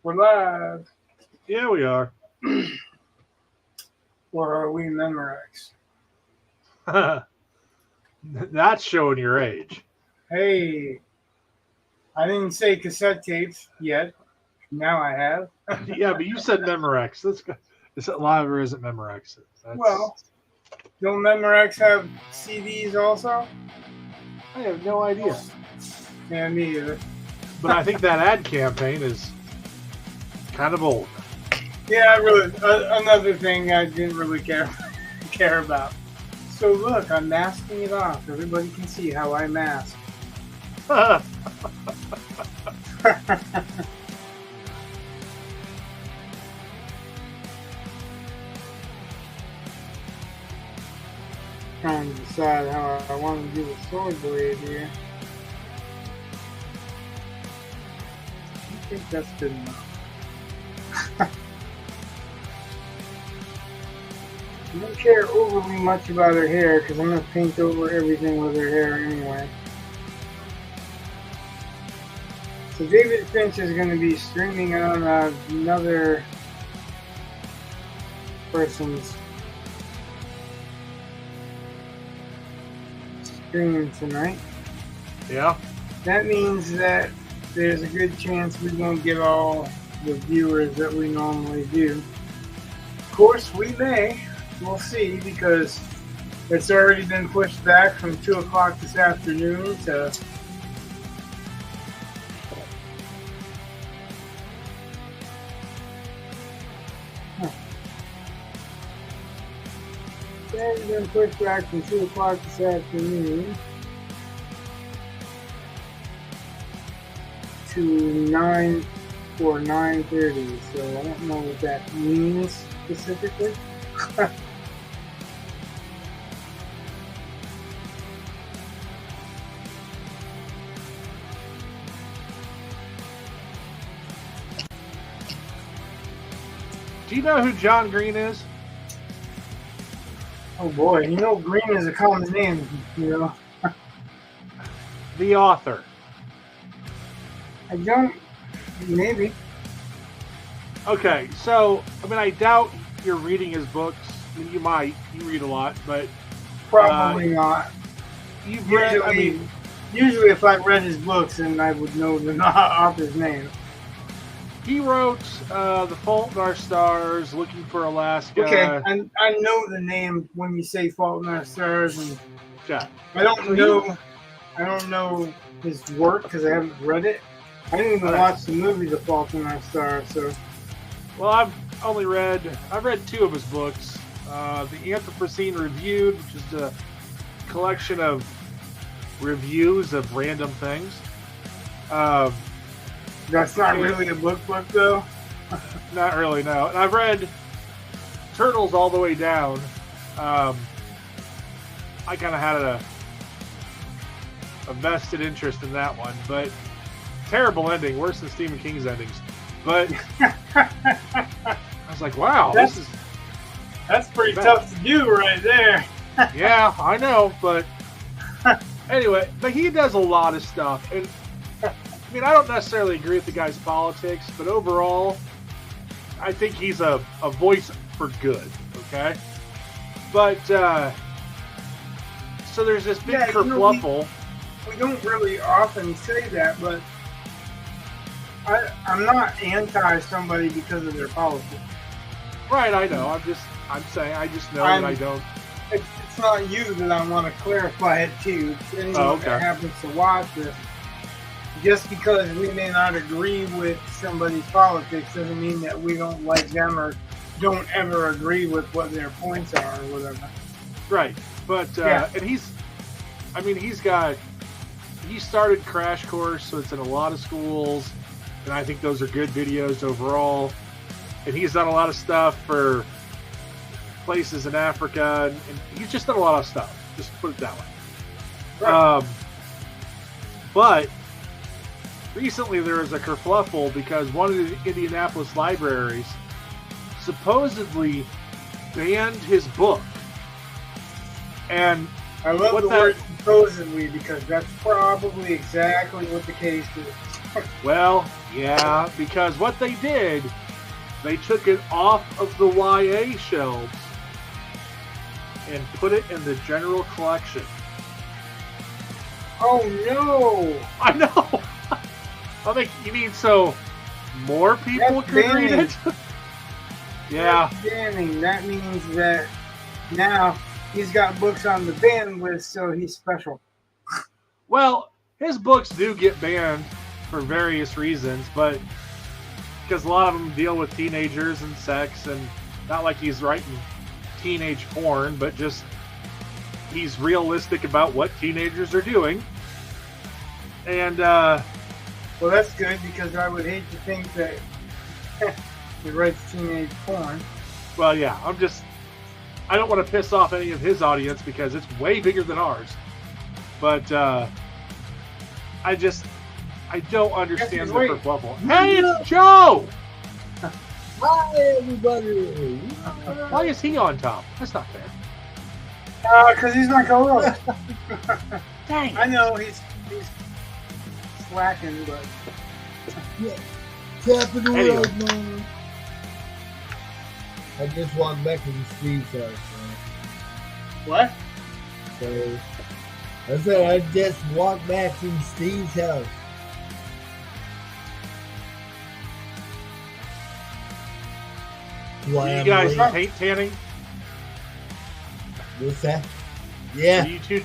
We're live. Yeah, we are. Or are we Memorex? That's showing your age. Hey, I didn't say cassette tapes yet. Now I have. Yeah, but you said Memorex. That's good. Is it live or is it Memorex? Well, don't Memorex have CDs also? I have no idea. Yeah, me either. But I think that ad campaign is kind of old. Yeah, another thing I didn't really care about. So look, I'm masking it off. Everybody can see how I mask. Trying to decide how I want to do the sword blade here. I think that's good enough. I don't care overly much about her hair because I'm going to paint over everything with her hair anyway. So David Finch is going to be streaming on another person's stream tonight. Yeah. That means that there's a good chance we won't get all the viewers that we normally do. Of course, we may. We'll see, because it's already been pushed back from 2 o'clock this afternoon to it's been pushed back from 2 o'clock this afternoon to 9 or 9:30. So I don't know what that means specifically. Do you know who John Green is? Oh boy, Green is a common name, The author. I don't, maybe. Okay, so, I doubt you're reading his books. You might. You read a lot, but... Probably not. You've read, Usually if I read his books, then I would know the author's name. He wrote The Fault in Our Stars, Looking for Alaska. Okay, I know the name when you say Fault in Our Stars, and Yeah. I don't know his work because I haven't read it. I didn't even watch the movie The Fault in Our Stars, so. Well, I've read 2 of his books. The Anthropocene Reviewed, which is a collection of reviews of random things. That's not really a book, though? Not really, no. And I've read Turtles All the Way Down. I kind of had a vested interest in that one, but terrible ending, worse than Stephen King's endings. But I was like, wow, that's pretty tough to do right there. Yeah, I know, but anyway, but he does a lot of stuff, and I don't necessarily agree with the guy's politics, but overall, I think he's a voice for good, okay? But, so there's this big kerfluffle. We don't really often say that, but I'm not anti somebody because of their politics. Right, I know. I'm saying, I just know that I don't. It's not you that I want to clarify it to. It's anyone that happens to watch this. Just because we may not agree with somebody's politics doesn't mean that we don't like them or don't ever agree with what their points are or whatever. Right. But, and he started Crash Course, so it's in a lot of schools, and I think those are good videos overall. And he's done a lot of stuff for places in Africa, and he's just done a lot of stuff. Just put it that way. Right. But recently there was a kerfluffle because one of the Indianapolis libraries supposedly banned his book. And I love the word supposedly because that's probably exactly what the case is. Well, yeah, because what they did, they took it off of the YA shelves and put it in the general collection. Oh no! I know. I think you mean so more people could read it. Yeah. That's banning. That means that now he's got books on the ban list, so he's special. Well, his books do get banned for various reasons, but because a lot of them deal with teenagers and sex, and not like he's writing teenage porn, but just he's realistic about what teenagers are doing. And well, that's good, because I would hate to think that he writes teenage porn. Well, yeah, I don't want to piss off any of his audience because it's way bigger than ours. But I don't understand the kerfuffle. Hey, it's Joe! Hi, everybody! Why is he on top? That's not fair. Because he's my co-host. Dang. I know he's slacking, but Yeah. Tapping the Anyway. road, man. I just walked back from Steve's house, man. what? So, I said I just walked back from Steve's house. Why You I'm guys late. paint tanning? What's that? Yeah. Are you two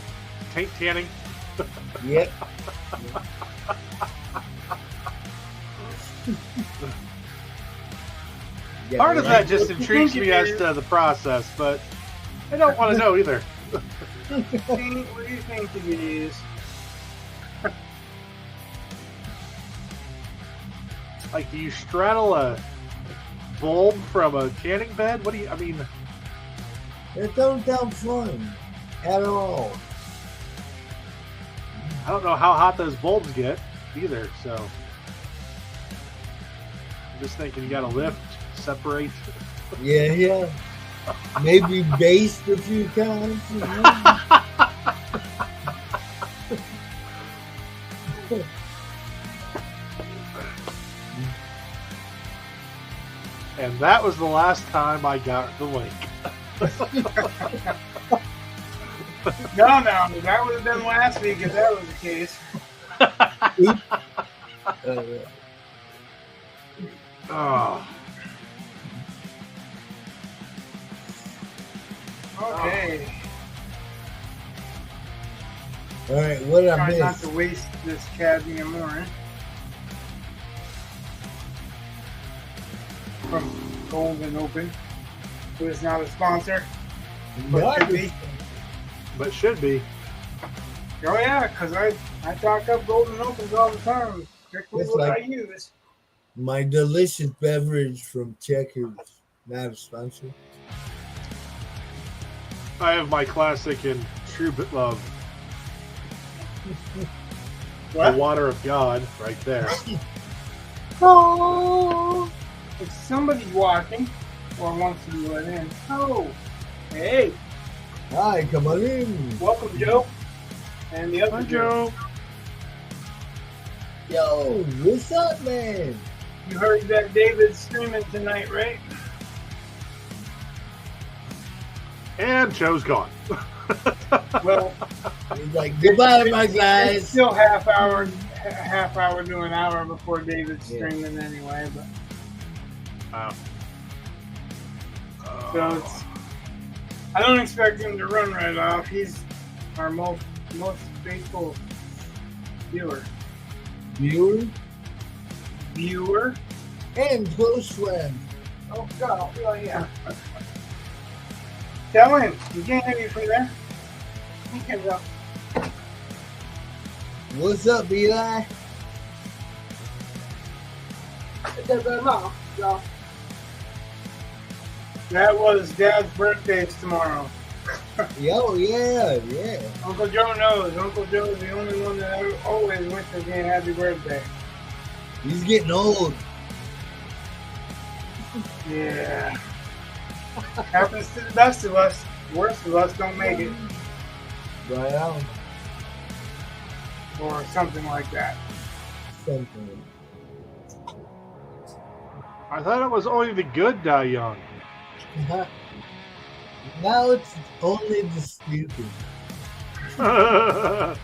paint tanning? Yep. Part of that just intrigues me as to the process, but I don't want to know either. What do you think it is? Like, do you straddle a bulb from a tanning bed? What do you, I mean... It don't sound fun at all. I don't know how hot those bulbs get either, so... I'm just thinking you gotta lift, separate. Yeah. Maybe based a few times. You know? And that was the last time I got the link. No, that would have been last week if that was the case. Oh. Okay. All right, what I Try not missed? to waste this cadmium more. From Golden Open, who is not a sponsor, but Not could be. But should be. Oh yeah, because I talk up Golden Opens all the time. Strictly It's what like- I use. My delicious beverage from Checkers. Not a sponsor. I have my classic and true love. What? The water of God right there. Oh, if somebody's watching or wants to be let in, oh, hey, Hi, come on in. welcome Joe, and the other Hi, Joe. Yo, what's up, man? You heard that David's streaming tonight, right? And Joe's gone. Well, He's like, goodbye, my it's guys. still half hour to an hour before David's Yeah. streaming anyway, but Wow. so it's. I don't expect him to run right off. He's our most faithful viewer. Viewer and close friend. Oh God! Oh yeah. Tell him you can't have you from there. He can go. What's up, Eli? That was Dad's birthday tomorrow. Yo, yeah. Uncle Joe knows. Uncle Joe is the only one that always wishes me a happy birthday. He's getting old. Yeah. Happens to the best of us. Worst of us don't make it. Right on. Or something like that. something. I thought it was only the good die young. Now it's only the stupid. Well,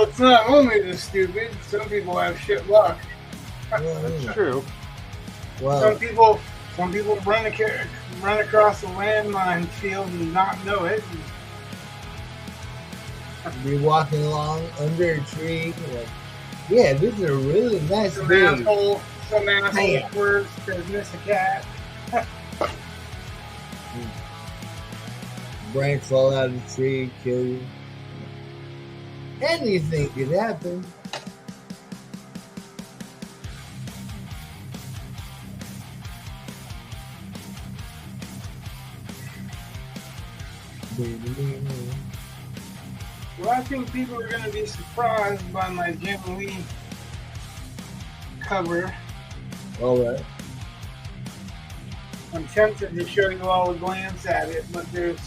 it's not only the stupid. Some people have shit luck. That's true. Well, some people run across a landmine field and not know it. be walking along under a tree. Like, yeah, this is a really nice Some day. asshole words to miss a cat. Branch fall out of the tree, kill you. Anything could happen. Well, I think people are going to be surprised by my Jim Lee cover. All right. I'm tempted to show you all a glance at it, but there's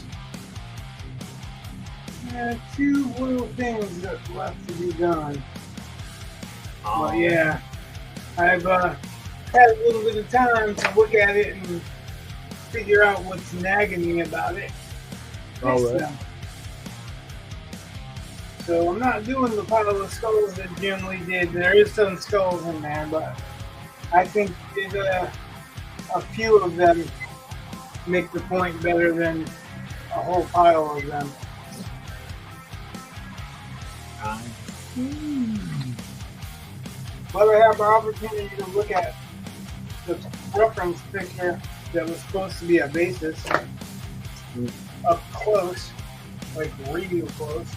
two little things that's left to be done. But yeah, I've had a little bit of time to look at it and figure out what's nagging me about it. All right. So I'm not doing the pile of skulls that Jim Lee did. There is some skulls in there, but I think a few of them make the point better than a whole pile of them. But I have the opportunity to look at the reference picture that was supposed to be a basis up close, like real close,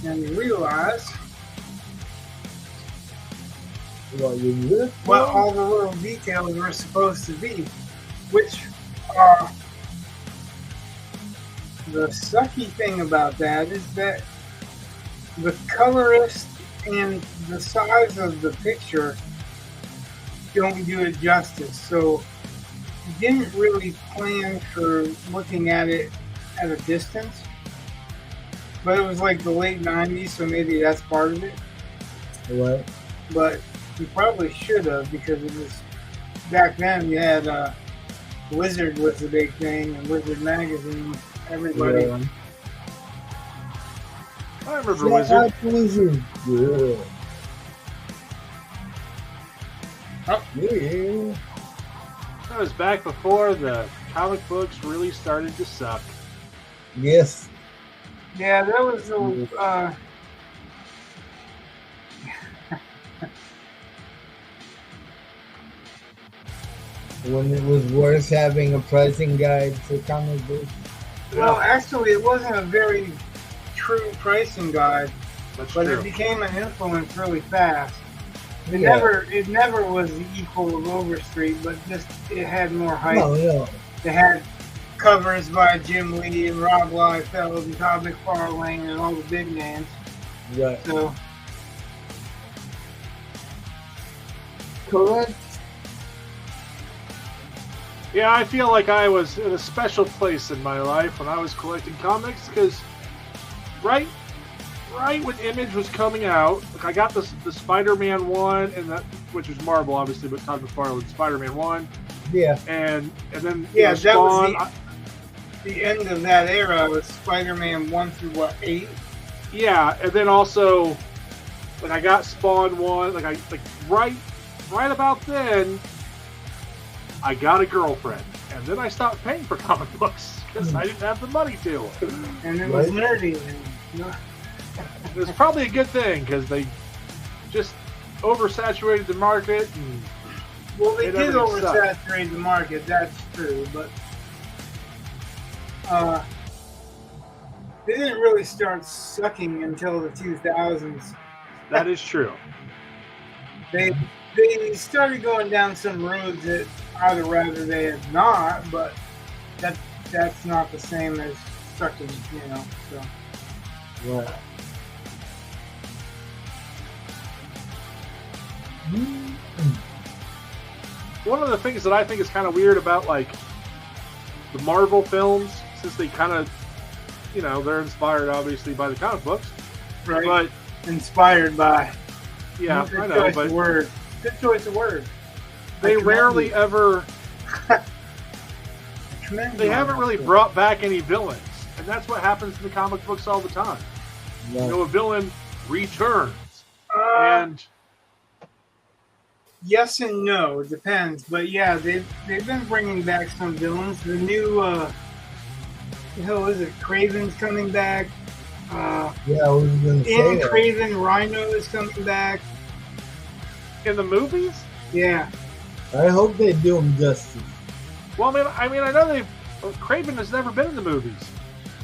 and realize what all the little details were supposed to be, which are the sucky thing about that is that the colorist and the size of the picture don't do it justice. So didn't really plan for looking at it at a distance, but it was like the late 90s, so maybe that's part of it. Right. But you probably should have, because it was back then. You had Wizard was the big thing, and Wizard magazine. Everybody. Yeah. I remember Wizard. Wizard. Yeah. Oh. Yeah. That was back before the comic books really started to suck. Yes. Yeah, that was the. When it was worth having a pricing guide for comic books. Well, actually, it wasn't a very true pricing guide, That's but true. it became an influence really fast. It Yeah. never was the equal of Overstreet, but just it had more hype. No. It had covers by Jim Lee and Rob Liefeld and Todd McFarlane and all the big names. Right. So Correct. Yeah, I feel like I was in a special place in my life when I was collecting comics, because right when Image was coming out, like I got the Spider-Man 1, and that, which was Marvel obviously, but Todd McFarlane, Spider-Man 1, Yeah. and then yeah, that Spawn. was the end of that era with Spider-Man 1 through 8. Yeah, and then also like I got Spawn 1, like right about then I got a girlfriend, and then I stopped paying for comic books because I didn't have the money to. And it was nerdy. It was probably a good thing because they just oversaturated the market. And Well, they did everything oversaturate the market, that's true, but they didn't really start sucking until the 2000s. that is true. They started going down some roads that I'd rather they had not, but that's not the same as sucking, so. Right. One of the things that I think is kind of weird about like the Marvel films, since they kind of, they're inspired obviously by the comic books, Right. but inspired by. Yeah, Good I know, choice but of words. Good choice of words. they rarely ever. They haven't really brought back any villains, and that's what happens in the comic books all the time. No. You know, a villain returns, and yes and no, it depends. But yeah, they've been bringing back some villains. The new the hell is it? Kraven's coming back. Yeah, I was going to say In that. Kraven, Rhino is coming back. in the movies. Yeah. I hope they do him justice. Well, I know Kraven has never been in the movies.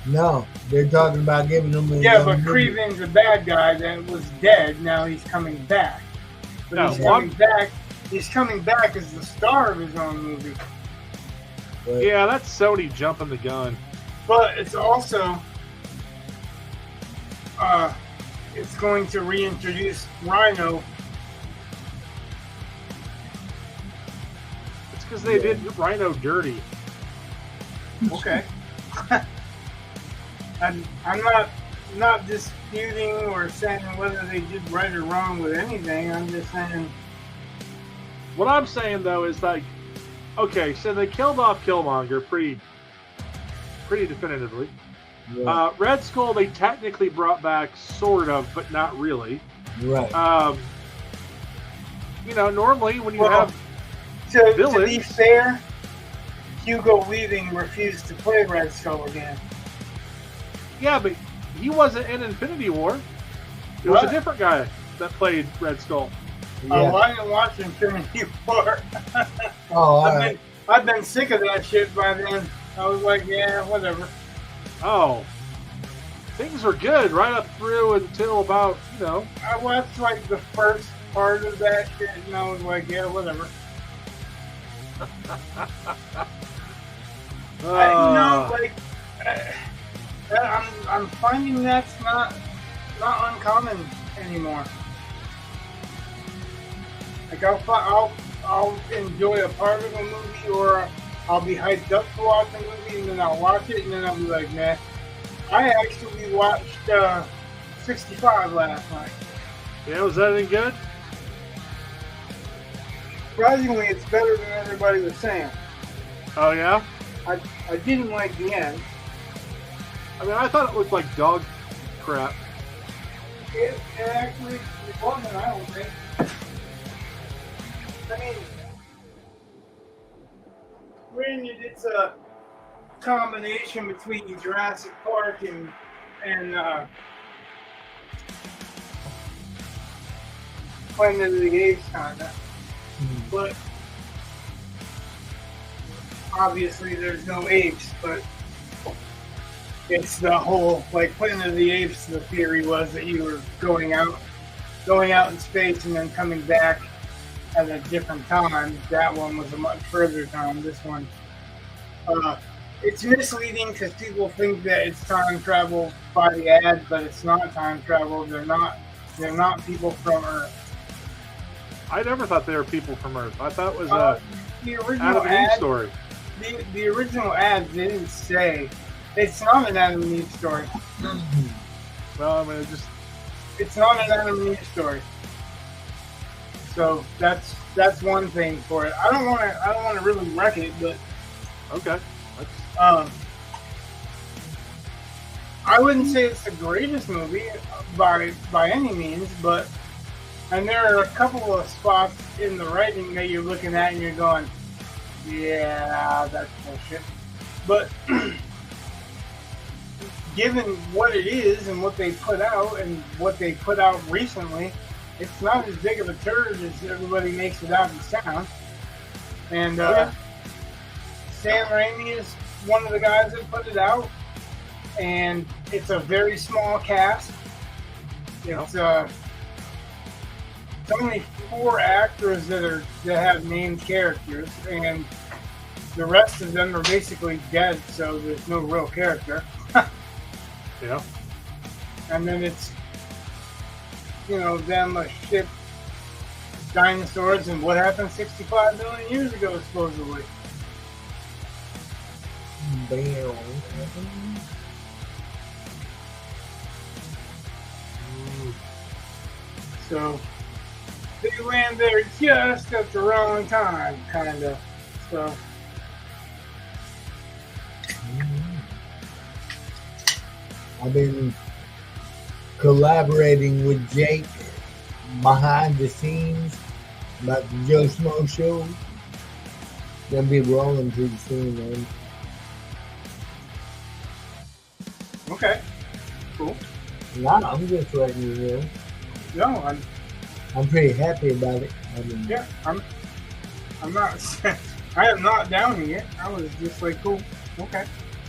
No, they're talking about giving him a Yeah, but movie. Kraven's a bad guy that was dead. Now he's coming back. But No, he's coming back. He's coming back as the star of his own movie. But Yeah, that's Sony jumping the gun. But it's also it's going to reintroduce Rhino. It's because they did Rhino dirty. Okay. I'm not disputing or saying whether they did right or wrong with anything. I'm just saying. What I'm saying though is like, okay, so they killed off Killmonger pretty definitively. yeah, Red Skull they technically brought back, sort of, but not really. right. You know, normally when you Well, have to be villains- fair, Hugo Weaving refused to play Red Skull again. yeah, but he wasn't in Infinity War. It was What? a different guy that played Red Skull. Yeah. Oh, I didn't watch Infinity War. Oh, all right. I've been sick of that shit by then. I was like, yeah, whatever. Oh, things were good right up through until about, you know. I watched like the first part of that shit, and I was like, yeah, whatever. I'm finding that's not uncommon anymore. Like I'll enjoy a part of a movie, or I'll be hyped up to watch a movie, and then I'll watch it, and then I'll be like, nah. I actually watched 65 last night. Yeah, was that any good? Surprisingly, it's better than everybody was saying. Oh yeah. I didn't like the end. I mean, I thought it looked like dog crap. It actually wasn't, I don't think. I mean, granted, it's a combination between Jurassic Park and Planet of the Apes, kinda. But obviously, there's no apes. But it's the whole, like, Planet of the Apes. The theory was that you were going out in space and then coming back at a different time. That one was a much further time. This one, it's misleading because people think that it's time travel by the ad, but it's not time travel. They're not people from Earth. I never thought they were people from Earth. I thought it was The Adam original and Eve ad, story. the original ad didn't say it's not an Adam and Eve story. Well, I mean, It's not an Adam and Eve story. So that's one thing for it. I don't want to really wreck it, but okay. I wouldn't say it's the greatest movie by any means, but and there are a couple of spots in the writing that you're looking at and you're going, yeah, that's bullshit. But given what it is and what they put out and what they put out recently, it's not as big of a turd as everybody makes it out to sound. And Sam Raimi is one of the guys that put it out, and it's a very small cast. It's only 4 actors that have named characters, and the rest of them are basically dead, so there's no real character. Yeah. And then it's, them a ship, dinosaurs, and what happened 65 million years ago, supposedly. So they land there just at the wrong time, kind of. So. I've been collaborating with Jake behind the scenes about the Joe Schmo show. Gonna be rolling pretty soon, man. Okay. Cool. Nah, I'm just letting you know. No, I'm pretty happy about it. Yeah, I'm not. I am not downing it. I was just like, cool. Okay.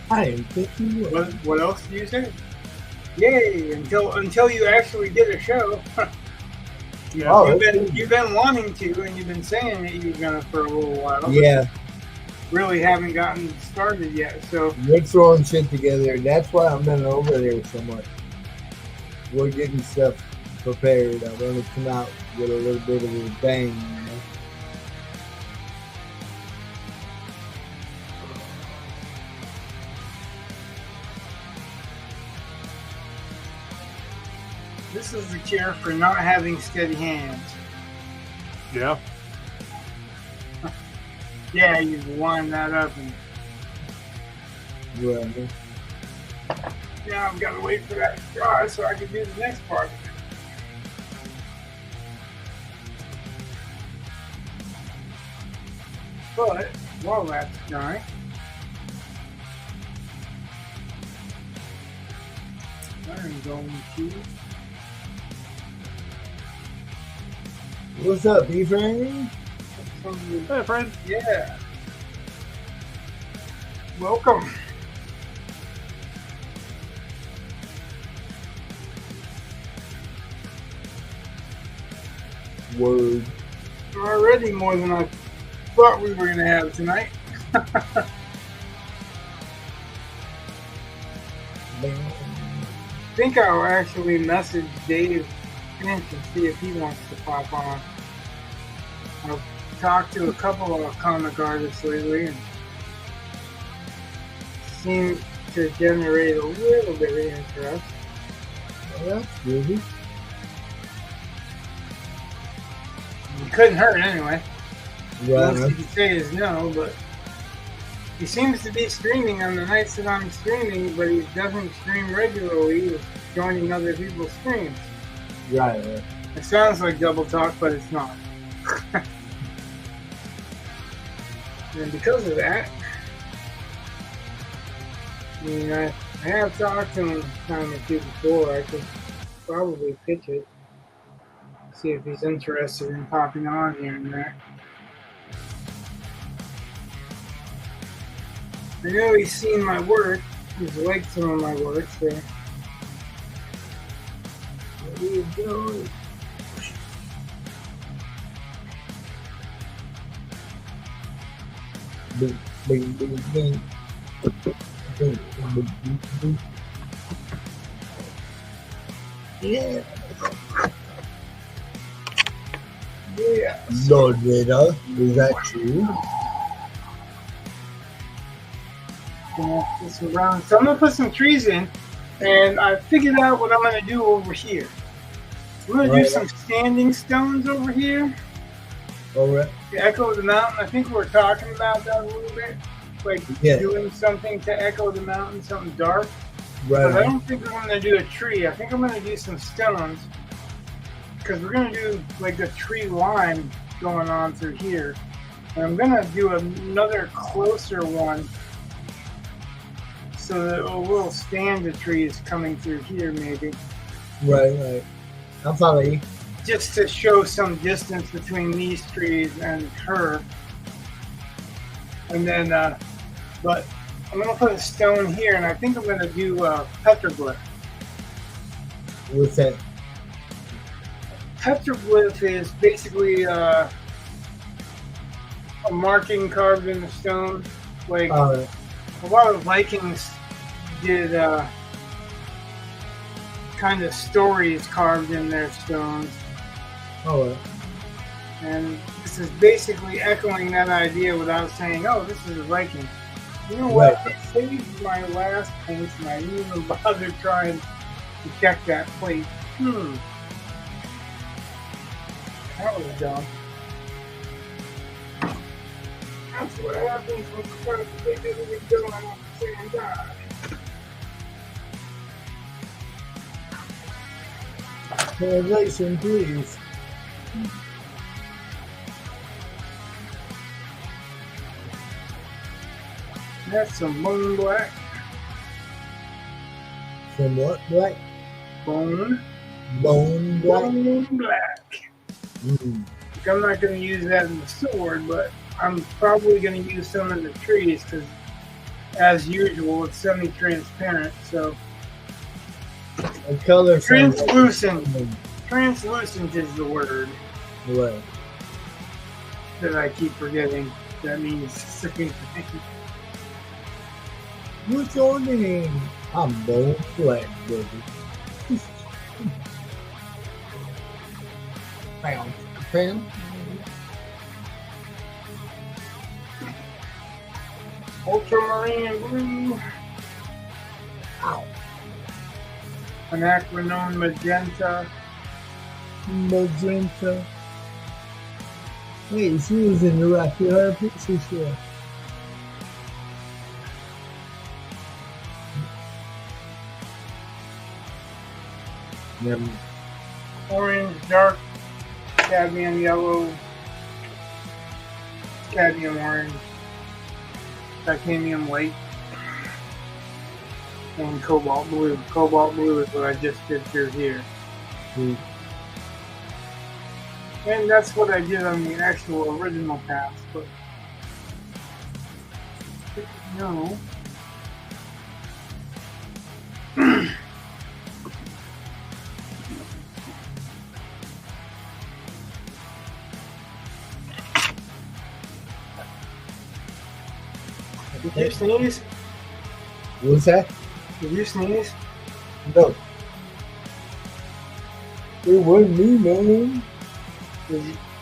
I am thinking you. What else do you say? Yay! Until you actually get a show. Yeah, you've been wanting to, and you've been saying that you're gonna for a little while. Yeah. Really haven't gotten started yet. So we're throwing shit together. That's why I'm been over there so much. We're getting stuff prepared. I want to come out with a little bit of a bang, you know? this is the cure for not having steady hands. Yeah. Yeah, you wind that up and Right. now I've got to wait for that to dry so I can do the next part of it. But while that's drying, I'm going to. What's up, B-Friend? Hey, friend. Yeah. Welcome. Word. Already more than I thought we were going to have tonight. I think I'll actually message Dave Finch and see if he wants to pop on. I've talked to a couple of comic artists lately and seem to generate a little bit of interest. Well, that's good. It couldn't hurt anyway. Right. Most you can say is no, but he seems to be streaming on the nights that I'm streaming, but he doesn't stream regularly. He's joining other people's streams. Right. It sounds like double talk, but it's not. And because of that, I mean, I have talked to him a time or two before. I could probably pitch it, see if he's interested in popping on here and there. I know he's seen my work. He's liked some of my work, so there you go. Bing, bing, bing, bing. Bing, bing, bing, bing. Yeah. Yeah. No data. Is that true? Put some round. So I'm gonna put some trees in, and I figured out what I'm gonna do over here. I'm gonna do some standing stones over here. All right. To echo the mountain. I think we're talking about that a little bit, like doing something to echo the mountain, something dark. Right. But I don't think I'm gonna do a tree. I think I'm gonna do some stones, because we're gonna do like a tree line going on through here, and I'm gonna do another closer one. So that a little stand of trees coming through here, maybe. Right. I'm following you. Just to show some distance between these trees and her. And then, but I'm going to put a stone here, and I think I'm going to do petroglyph. What's that? Petroglyph is basically a marking carved in the stone. Like, a lot of Vikings did kind of stories carved in their stones. Oh, and this is basically echoing that idea without saying, oh, this is a Viking. You know what? I saved my last place and I didn't even bother trying to check that plate. That was dumb. That's what happens when you try to think everything going on at the same time. Translation, please. That's some bone black. Some what black? Bone. Bone black. Bone black. Mm. I'm not going to use that in the sword, but I'm probably going to use some in the trees because, as usual, it's semi-transparent. So, A color translucent. Translucent is the word Right. that I keep forgetting. That means the same thing. What's your name? I'm Bone Black, baby. Bam. Bam. Ultramarine blue. Ow. Anacronone magenta. Magenta. Wait, she was in the Rocky Horror Picture Show. Never. Orange, dark, cadmium yellow, cadmium orange, titanium white, and cobalt blue. Cobalt blue is what I just did through here. Mm. And that's what I did on the actual original pass, but no. Did you sneeze? What's that? Did you sneeze? No. It wasn't me, man.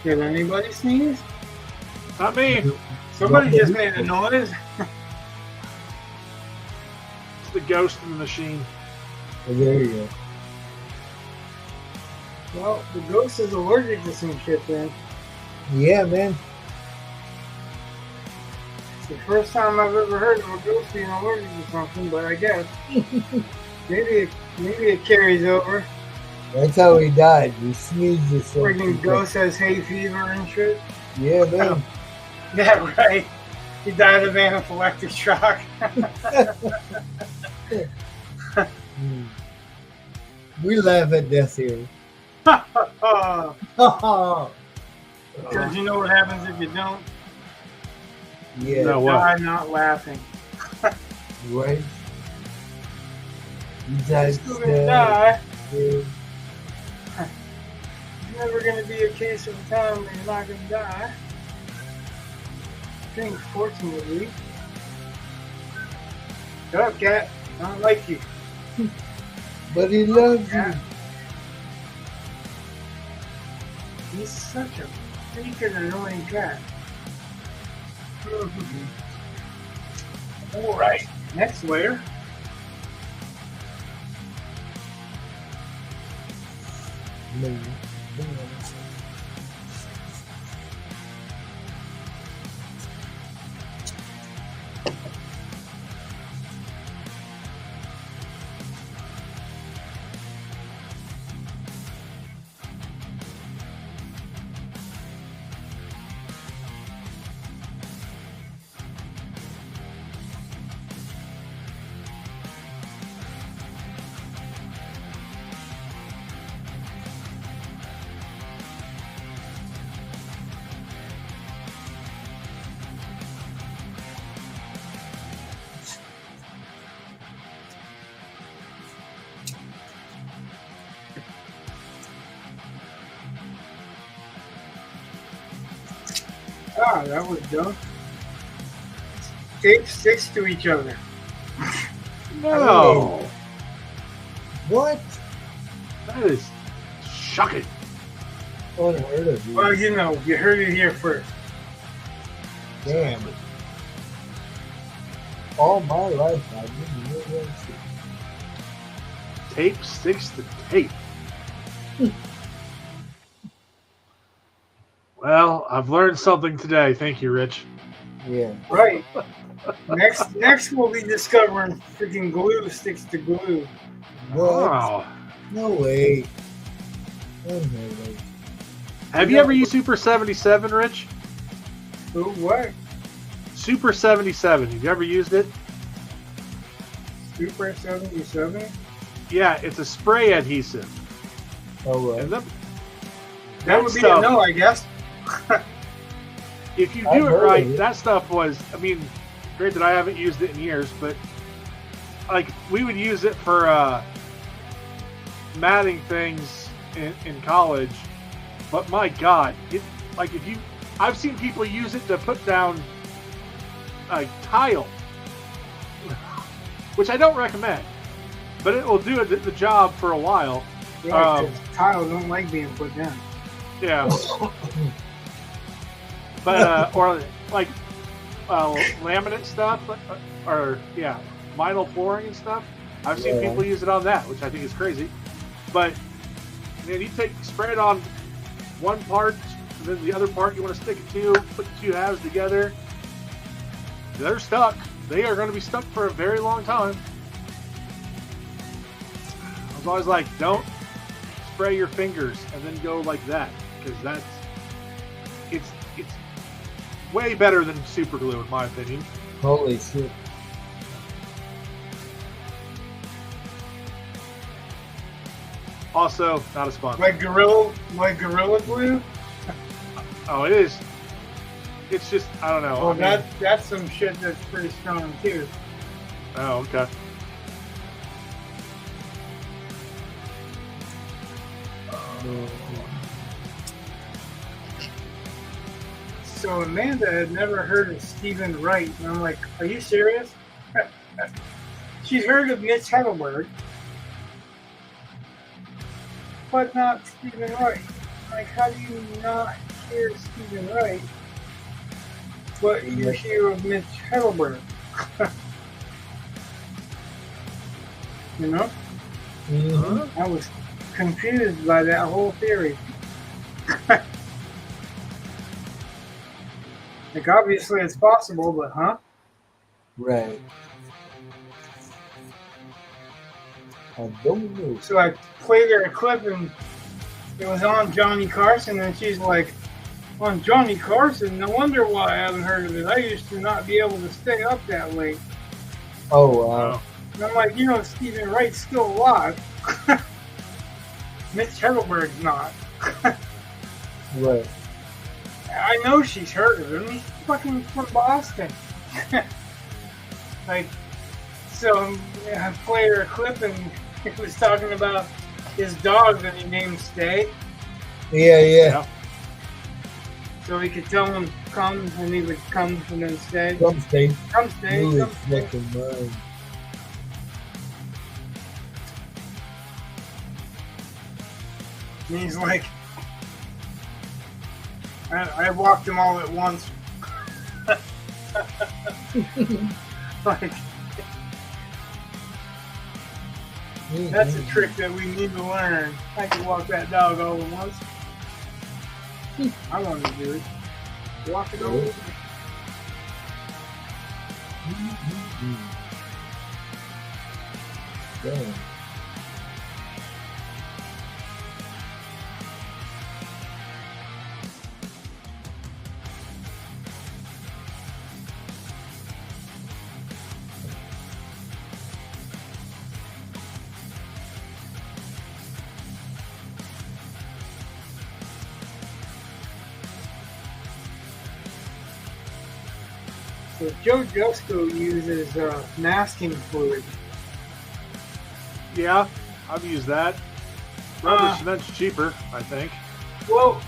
Did anybody sneeze? Not me. Somebody just made a noise. It's the ghost in the machine. Oh, there you go. Well, the ghost is allergic to some shit then. Yeah, man. It's the first time I've ever heard of a ghost being allergic to something, but I guess. maybe it carries over. That's how he died. He sneezed or something. Freaking ghost has hay fever and shit. Yeah, man. Yeah, right. He died of anaphylactic shock. We laugh at death here. Because you know what happens if you don't? Yeah, No, You what? die not laughing. right. You guys Still gonna die. yeah. It's never gonna be a case of a time where you're not gonna die. I think, fortunately. Shut up, cat. I don't like you. But he loves you. Yeah. He's such a freaking annoying cat. Alright, next layer. Man. Ah, that was dumb. Tape sticks to each other. No. What? That is shocking. Unheard of you. Well, you know, you heard it here first. Damn. All my life, I didn't know that shit. Tape sticks to tape. Well, I've learned something today. Thank you, Rich. Yeah. Right. Next we'll be discovering freaking glue sticks to glue. What? Oh. No way. Oh, no way. Have you ever used Super 77, Rich? Ooh, what? Super 77. Have you ever used it? Super 77? Yeah, it's a spray adhesive. Oh, right. And That would be a no, I guess. If you do it right, that stuff was, I mean, granted, I haven't used it in years, but like we would use it for matting things in college. But my God, I've seen people use it to put down tile, which I don't recommend, but it will do the job for a while. Yeah, tile don't like being put down. Yeah. But or like laminate stuff, or vinyl flooring and stuff. I've seen people use it on that, which I think is crazy. But man, you spray it on one part, and then the other part you want to stick it to, put the two halves together. They're stuck. They are going to be stuck for a very long time. I was always like, don't spray your fingers and then go like that, because it's way better than super glue in my opinion. Holy shit. Also, not a sponsor. Like Gorilla Glue? Oh, it is. It's just, I don't know. Well, that's some shit that's pretty strong too. Oh, okay. So Amanda had never heard of Stephen Wright, and I'm like, are you serious? She's heard of Mitch Hedberg, but not Stephen Wright. Like, how do you not hear Stephen Wright, but you hear of Mitch Hedberg? You know? Mm-hmm. I was confused by that whole theory. Like, obviously it's possible, but huh? Right. I don't know. So I played her a clip, and it was on Johnny Carson, and she's like, on Johnny Carson? No wonder why I haven't heard of it. I used to not be able to stay up that late. Oh, wow. And I'm like, Stephen Wright's still alive. Mitch Hedberg's not. Right. I know she's heard of him. He's fucking from Boston. Like, so I played her a clip, and he was talking about his dog that he named Stay. Yeah. So he could tell him come, and he would come and then stay. Come stay. Come stay. Really Come stay. fucking mind. And he's like, I walked them all at once. Like, that's a trick that we need to learn. I can walk that dog all at once. I want to do it. Walk it over. Damn. So Joe Jusko uses masking fluid. Yeah, I've used that. Rubber cement's cheaper, I think. Well,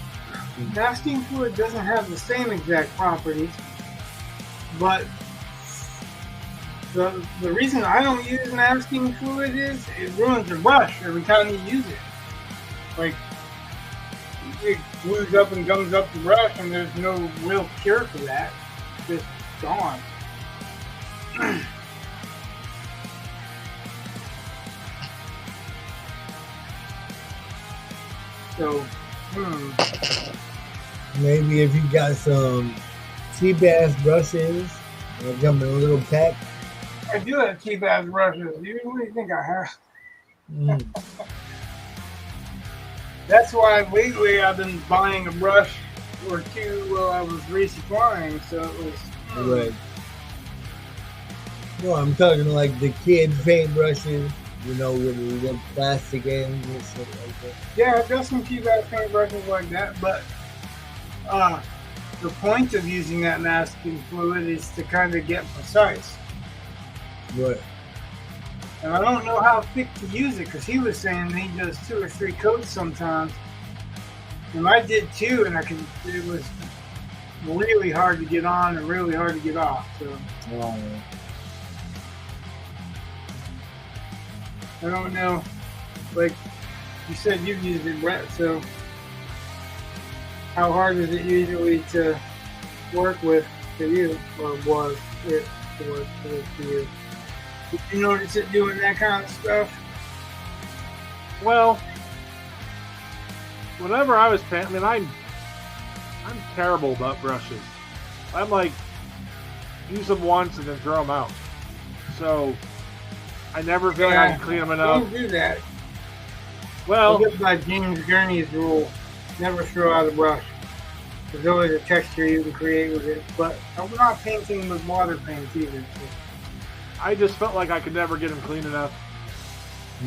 masking fluid doesn't have the same exact properties, but the reason I don't use masking fluid is it ruins the brush every time you use it. Like, it glues up and gums up the brush, and there's no real cure for that. It's just gone. So, Maybe if you got some sea bass brushes, they come in a little pack. I do have sea bass brushes. What do you think I have? That's why lately I've been buying a brush or two while I was resupplying, so it was right. No, I'm talking like the kid paint brushes, with the plastic ends and stuff like that. Yeah, I've got some sea bass paint brushes like that, but the point of using that masking fluid is to kind of get precise. Right. And I don't know how thick to use it, because he was saying he does 2 or 3 coats sometimes. And I did 2, and it was really hard to get on and really hard to get off. So I don't know. Like you said, you've used it, Brett, so how hard is it usually to work with for you, or was it to work with for you? Did you notice it doing that kind of stuff? Well, whenever I was painting, I'm terrible about brushes. I'm like, use them once and then throw them out. So I never feel like I can clean them enough. Don't do that. Well, I live by James Gurney's rule: never throw out a brush. There's always a texture you can create with it. But I'm not painting with water paint either. So. I just felt like I could never get them clean enough.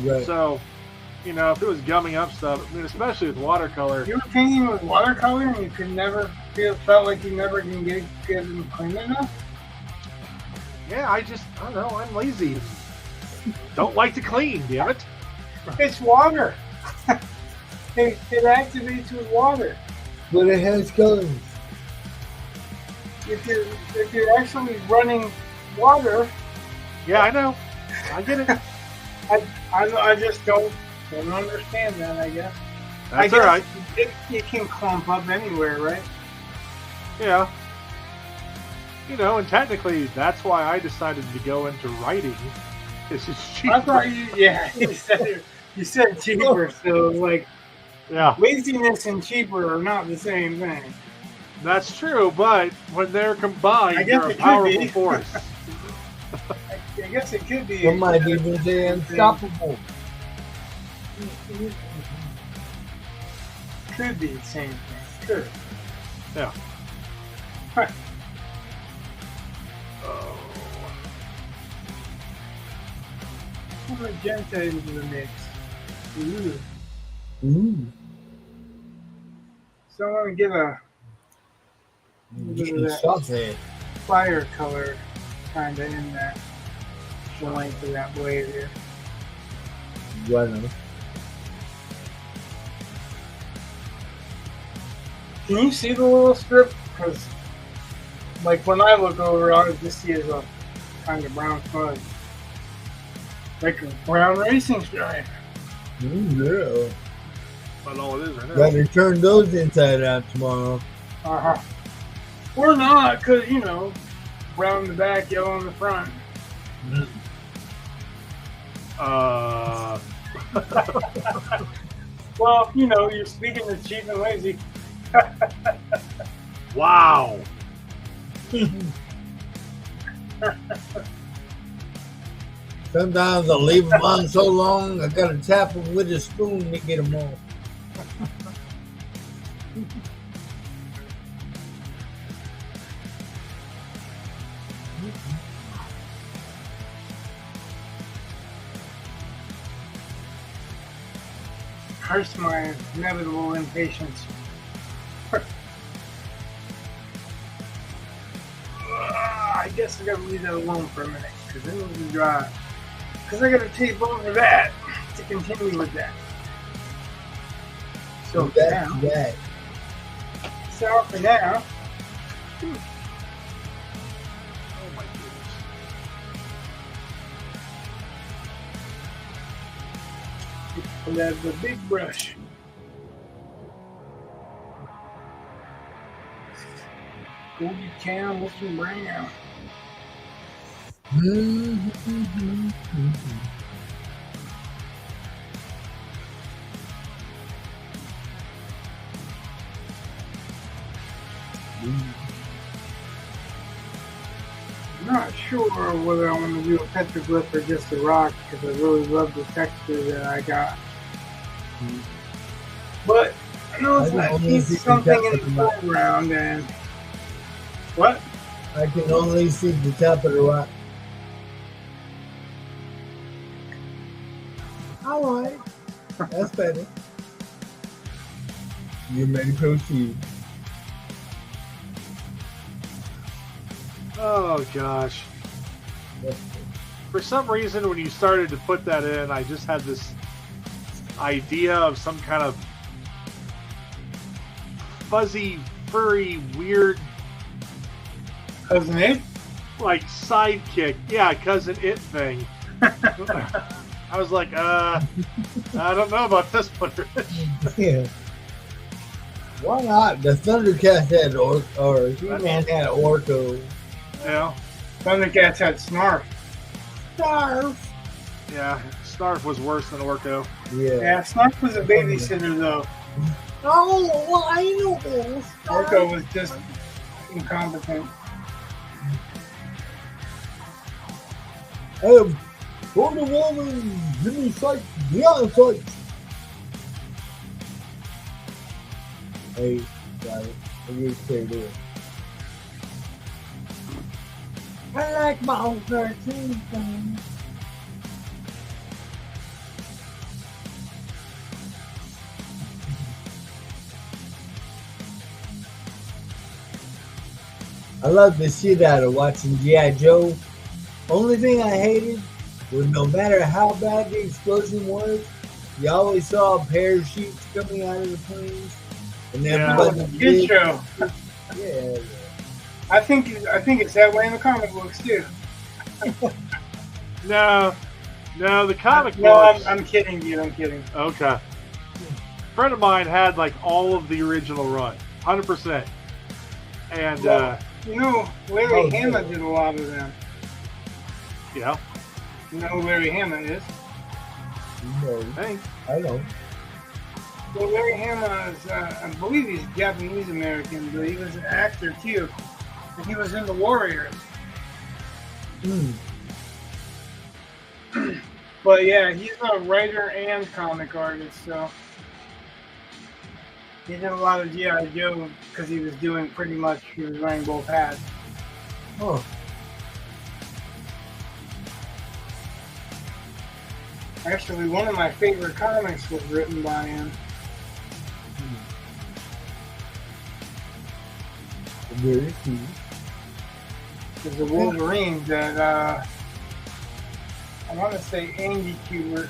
Right. So, if it was gumming up stuff, especially with watercolor. You were painting with watercolor and you could never felt like you never can get them clean enough? Yeah, I don't know, I'm lazy. Don't like to clean, damn it. It's water. It activates with water. But it has colors. If you're actually running water. Yeah, I know. I get it. I just don't understand that, I guess. That's all right. It can clump up anywhere, right? Yeah. And technically, that's why I decided to go into writing. This is cheaper. I thought you said cheaper, so yeah, laziness and cheaper are not the same thing. That's true, but when they're combined, they're a powerful force. I guess it could be. Some might even say unstoppable. Could be the same thing. Could. Yeah. Magenta into the mix. Ooh. So I'm going to give a bit of that fire color kind of in that, the length of that blade here. Right on. Can you see the little strip? Because, when I look over, I just see it as a kind of brown fuzz. Like a brown racing stripe. Yeah. That's all it is right now. Got to turn those inside out tomorrow. Uh-huh. Or not, because, brown in the back, yellow in the front. Well, you're speaking as cheap and lazy. Wow. Sometimes I'll leave them on so long, I got to tap them with a spoon to get them off. Curse my inevitable impatience. I guess I gotta leave that alone for a minute, because then it'll be dry. Because I gotta tape over that to continue with that. So for now. So for now. Oh my goodness. And that's the big brush. Golden Town with some brown. I'm not sure whether I want to do a petroglyph or just a rock because I really love the texture that I got. But I know it's like he's something in the foreground and what? I can only see the top of the rock. All right, that's better. You may proceed. Oh gosh. For some reason, when you started to put that in, I just had this idea of some kind of fuzzy, furry, weird Cousin It? like sidekick. Yeah, Cousin It thing. I was like, I don't know about this one. Yeah. Why not? The Thundercats had or He-Man had Orko. Yeah. Thundercats had Snarf. Snarf. Yeah, Snarf was worse than Orko. Yeah, Snarf was a babysitter though. Oh, well, I know this. Orko was just incompetent. Hey, for the woman, give me sight, beyond sight. Hey, got it. I'm going to say this. I like my old cartoon thing. I love the shit out of watching G.I. Joe. Only thing I hated was no matter how bad the explosion was, you always saw parachutes coming out of the planes. And everybody Good show. Yeah. I think it's that way in the comic books too. No, the comic No, books. I'm kidding you. I'm kidding. Okay. A friend of mine had like all of the original run, 100%. And Larry Hama did a lot of them. yeah. You know who Larry Hama is? No, Hey. I don't. Well, Larry Hama is, I believe he's Japanese American, but he was an actor too. And he was in the Warriors. But yeah, he's a writer and comic artist, so he did a lot of G.I. Joe because he was wearing both hats. Oh. Actually, one of my favorite comics was written by him. Very cool. It's the Wolverine that I want to say Andy Kubert.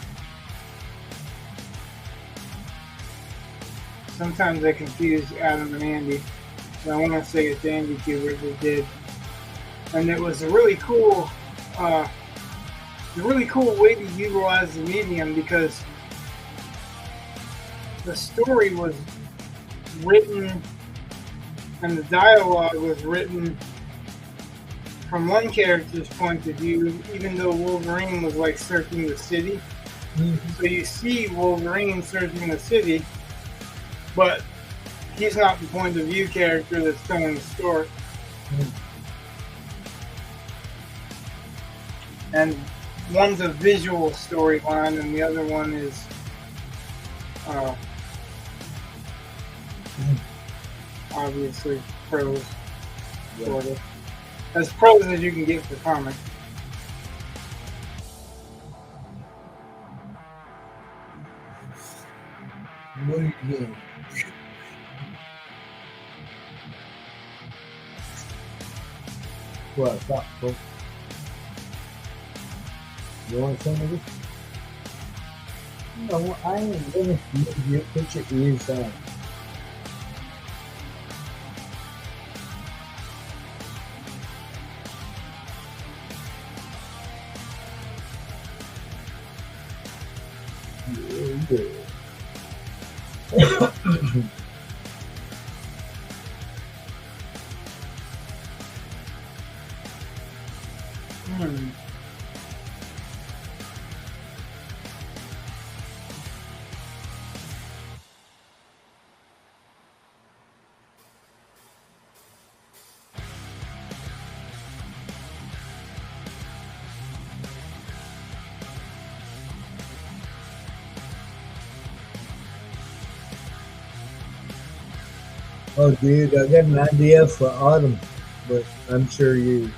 Sometimes I confuse Adam and Andy, but I want to say it's Andy Kubert that did. And it was a really cool way to utilize the medium because the story was written and the dialogue was written from one character's point of view, even though Wolverine was like searching the city. So you see Wolverine searching the city, but he's not the point of view character that's telling the story. And one's a visual storyline, and the other one is obviously prose, sort of. As prose as you can get for comics. What are you doing? What? Stop, bro. You want some of this? No, I ain't gonna you put your ears on. Oh, dude, I got an idea for autumn, but I'm sure you.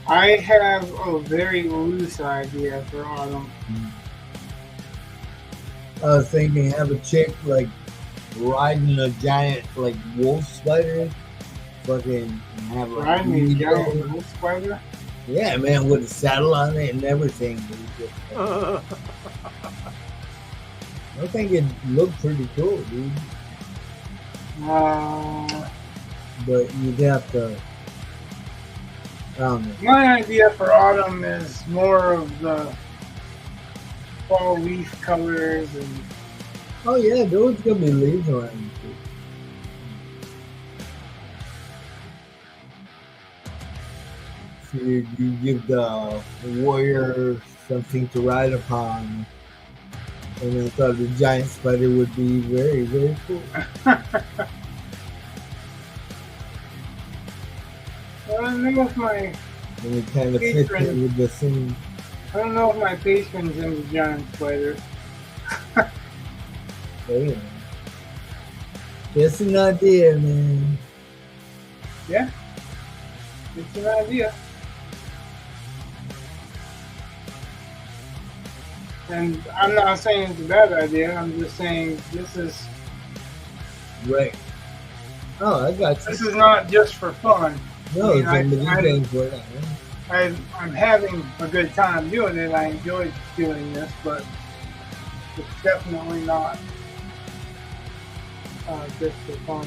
I have a very loose idea for autumn. I was thinking have a chick like riding a giant like wolf spider, fucking have a Riding a giant wolf spider? Yeah, man, with a saddle on it and everything. Dude. I think it looked pretty cool, dude. But you'd have to. I don't know. My idea for autumn is more of the fall leaf colors and. Oh yeah, there's gonna be leaves around. So you give the warrior something to ride upon. And I thought the giant spider would be very, very cool. I don't know if my And it kind of fits in with the scene. I don't know if my patron's into giant spiders. Hey, just an idea, man. Yeah, it's an idea. And I'm not saying it's a bad idea. I'm just saying this is Right. Oh, I got you. this is not just for fun. No, it's I in the mean, I- things for that. I'm having a good time doing it. I enjoy doing this, but it's definitely not just for fun.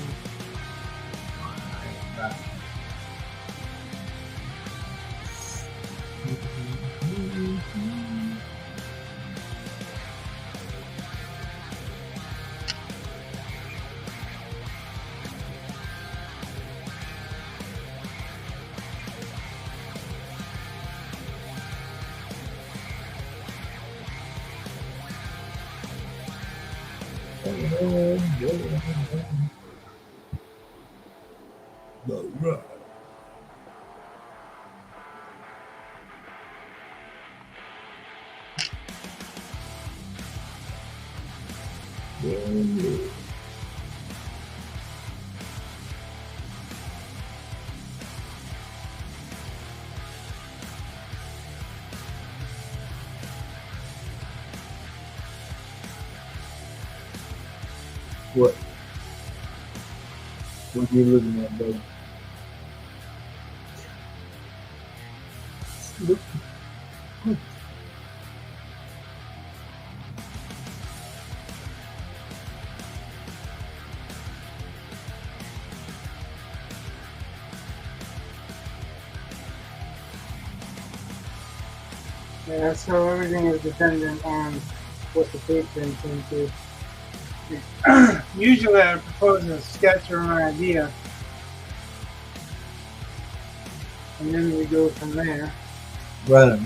What? What are you looking at, baby? Yeah, so everything is dependent on what the patron's into. Usually I propose a sketch or an idea, and then we go from there. Right.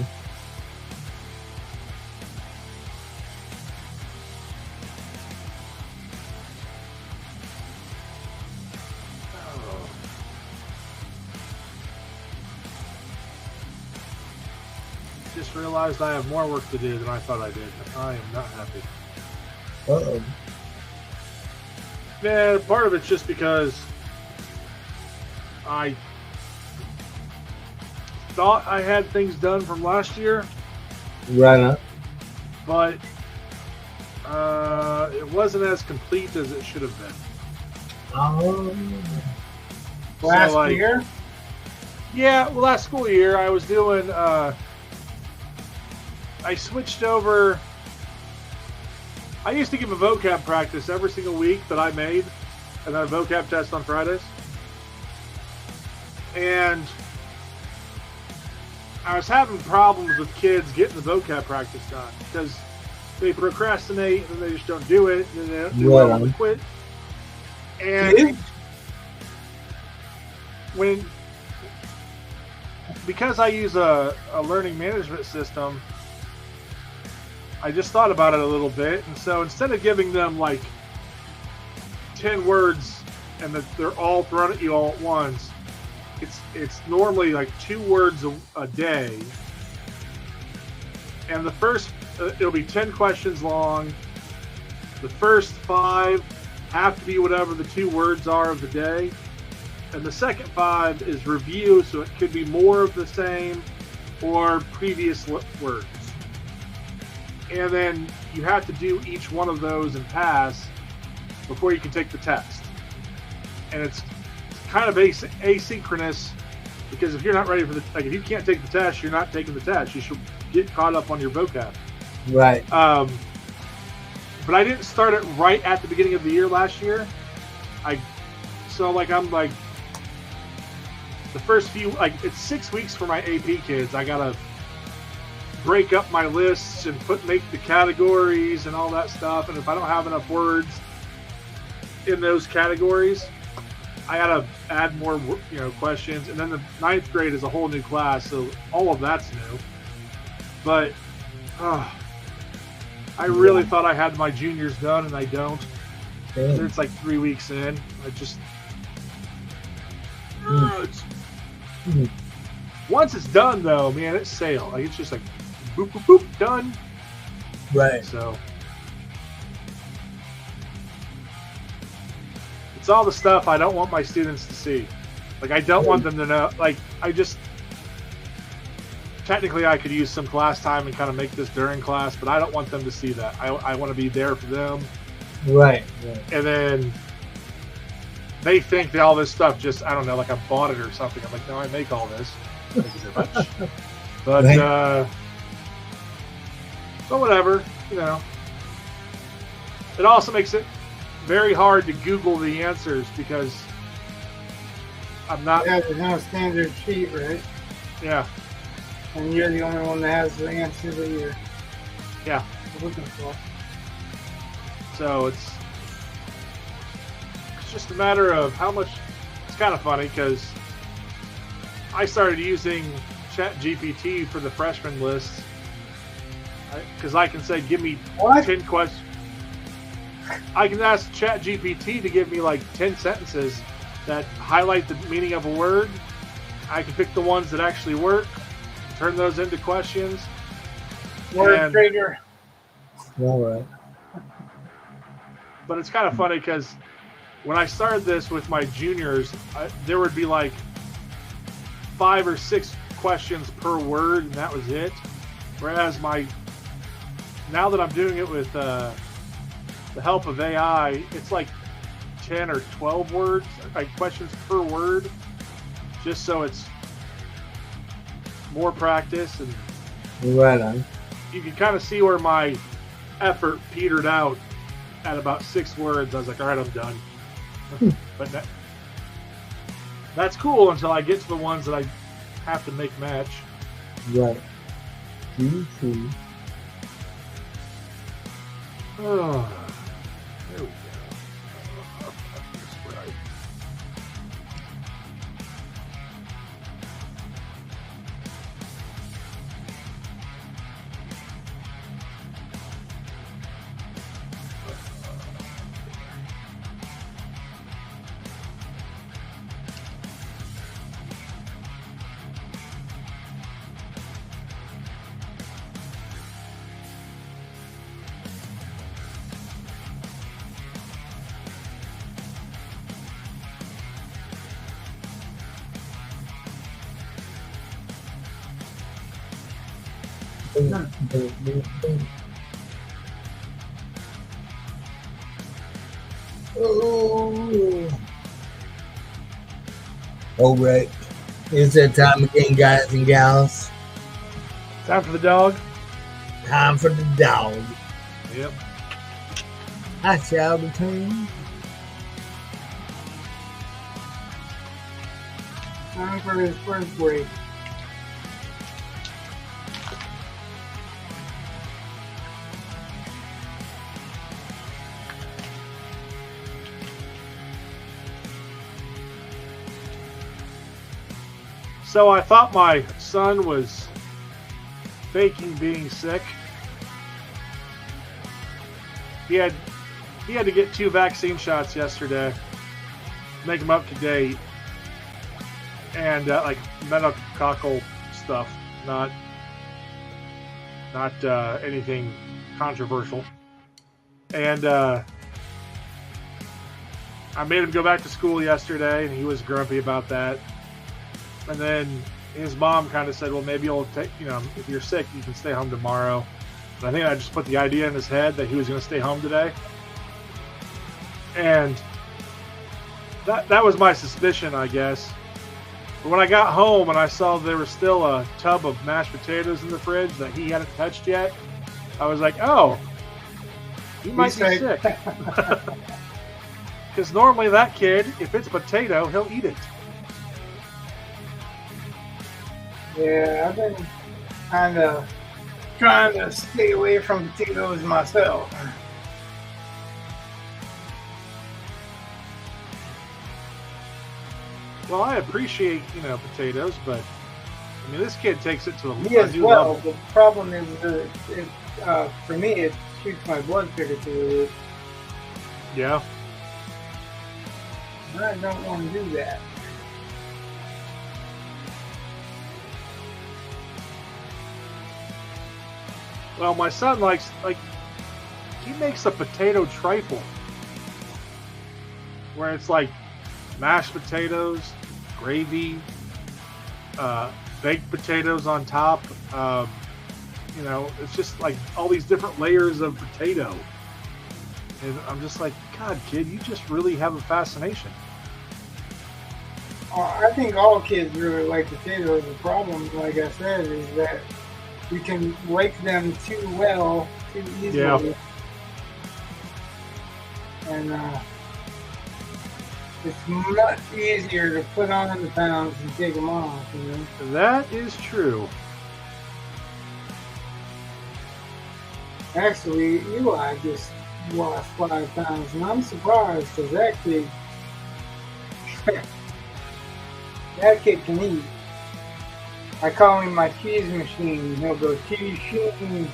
Just realized I have more work to do than I thought I did. I am not happy. Uh-oh. Man, part of it's just because I thought I had things done from last year, Right on. but it wasn't as complete as it should have been. Last year? Yeah, well, last school year I was doing. I switched over. I used to give a vocab practice every single week that I made, and then a vocab test on Fridays. And I was having problems with kids getting the vocab practice done because they procrastinate and they just don't do it, and then they don't do well and they quit. And because I use a learning management system, I just thought about it a little bit, and so instead of giving them like 10 words and that they're all thrown at you all at once, it's normally like 2 words a day, and the first it'll be 10 questions long, The first 5 have to be whatever the 2 words are of the day. And the second 5 is review, so it could be more of the same or previous words. And then you have to do each one of those and pass before you can take the test. And it's kind of asynchronous, because if you're not ready for if you can't take the test, you're not taking the test. You should get caught up on your vocab. Right. But I didn't start it right at the beginning of the year last year. I'm the first few, it's 6 weeks for my AP kids. I gotta break up my lists and make the categories and all that stuff. And if I don't have enough words in those categories, I gotta add more, questions. And then the 9th grade is a whole new class, so all of that's new. But I really thought I had my juniors done, and I don't. Damn. It's like 3 weeks in. Once it's done, though, man, it's sail. It's just like boop, boop, boop, done. Right. So it's all the stuff I don't want my students to see. I don't want them to know. Technically, I could use some class time and kind of make this during class, but I don't want them to see that. I want to be there for them. Right. And then they think that all this stuff just, I don't know, I bought it or something. I'm like, no, I make all this. Thank you very much. But, but whatever, It also makes it very hard to Google the answers, because I'm not... Yeah, there's no standard sheet, right? Yeah. And you're the only one that has the answer that you're looking for. So it's just a matter of how much. It's kind of funny, because I started using ChatGPT for the freshman lists, because I can say, give me 10 questions. I can ask ChatGPT to give me 10 sentences that highlight the meaning of a word. I can pick the ones that actually work, turn those into questions. Word trader. All right. But it's kind of funny, because when I started this with my juniors, there would be 5 or 6 questions per word, and that was it. Whereas now that I'm doing it with the help of AI, it's 10 or 12 words, questions per word, just so it's more practice. And right on. You can kind of see where my effort petered out at about 6 words. I was like, all right, I'm done. But that's cool until I get to the ones that I have to make match. Right. True. Oh, there we go. All right. It's that time again, guys and gals. Time for the dog? Time for the dog. Yep. I shall return. Time for his first break. So I thought my son was faking being sick. He had to get 2 vaccine shots yesterday, make him up to date, and meningococcal stuff, not anything controversial. And I made him go back to school yesterday, and he was grumpy about that. And then his mom kind of said, well, maybe you'll take, if you're sick, you can stay home tomorrow. And I think I just put the idea in his head that he was going to stay home today. And that was my suspicion, I guess. But when I got home and I saw there was still a tub of mashed potatoes in the fridge that he hadn't touched yet, I was like, oh, he might be sick. Because normally that kid, if it's potato, he'll eat it. Yeah, I've been kind of trying to stay away from potatoes myself. Well, I appreciate, potatoes, but I mean, this kid takes it to a me as well. Level. The problem is that for me, it shoots my blood sugar through the roof. Yeah. I don't want to do that. Well, my son he makes a potato trifle where it's like mashed potatoes, gravy, baked potatoes on top. It's just like all these different layers of potato. And I'm just like, God, kid, you just really have a fascination. I think all kids really like potatoes. The problem, like I said, is that we can wake them too well, too easily. Yeah. And it's much easier to put on the pounds and take them off, That is true. Actually, Eli just lost 5 pounds, and I'm surprised because that kid, that kid can eat. I call him my cheese machine. He'll go cheese machine.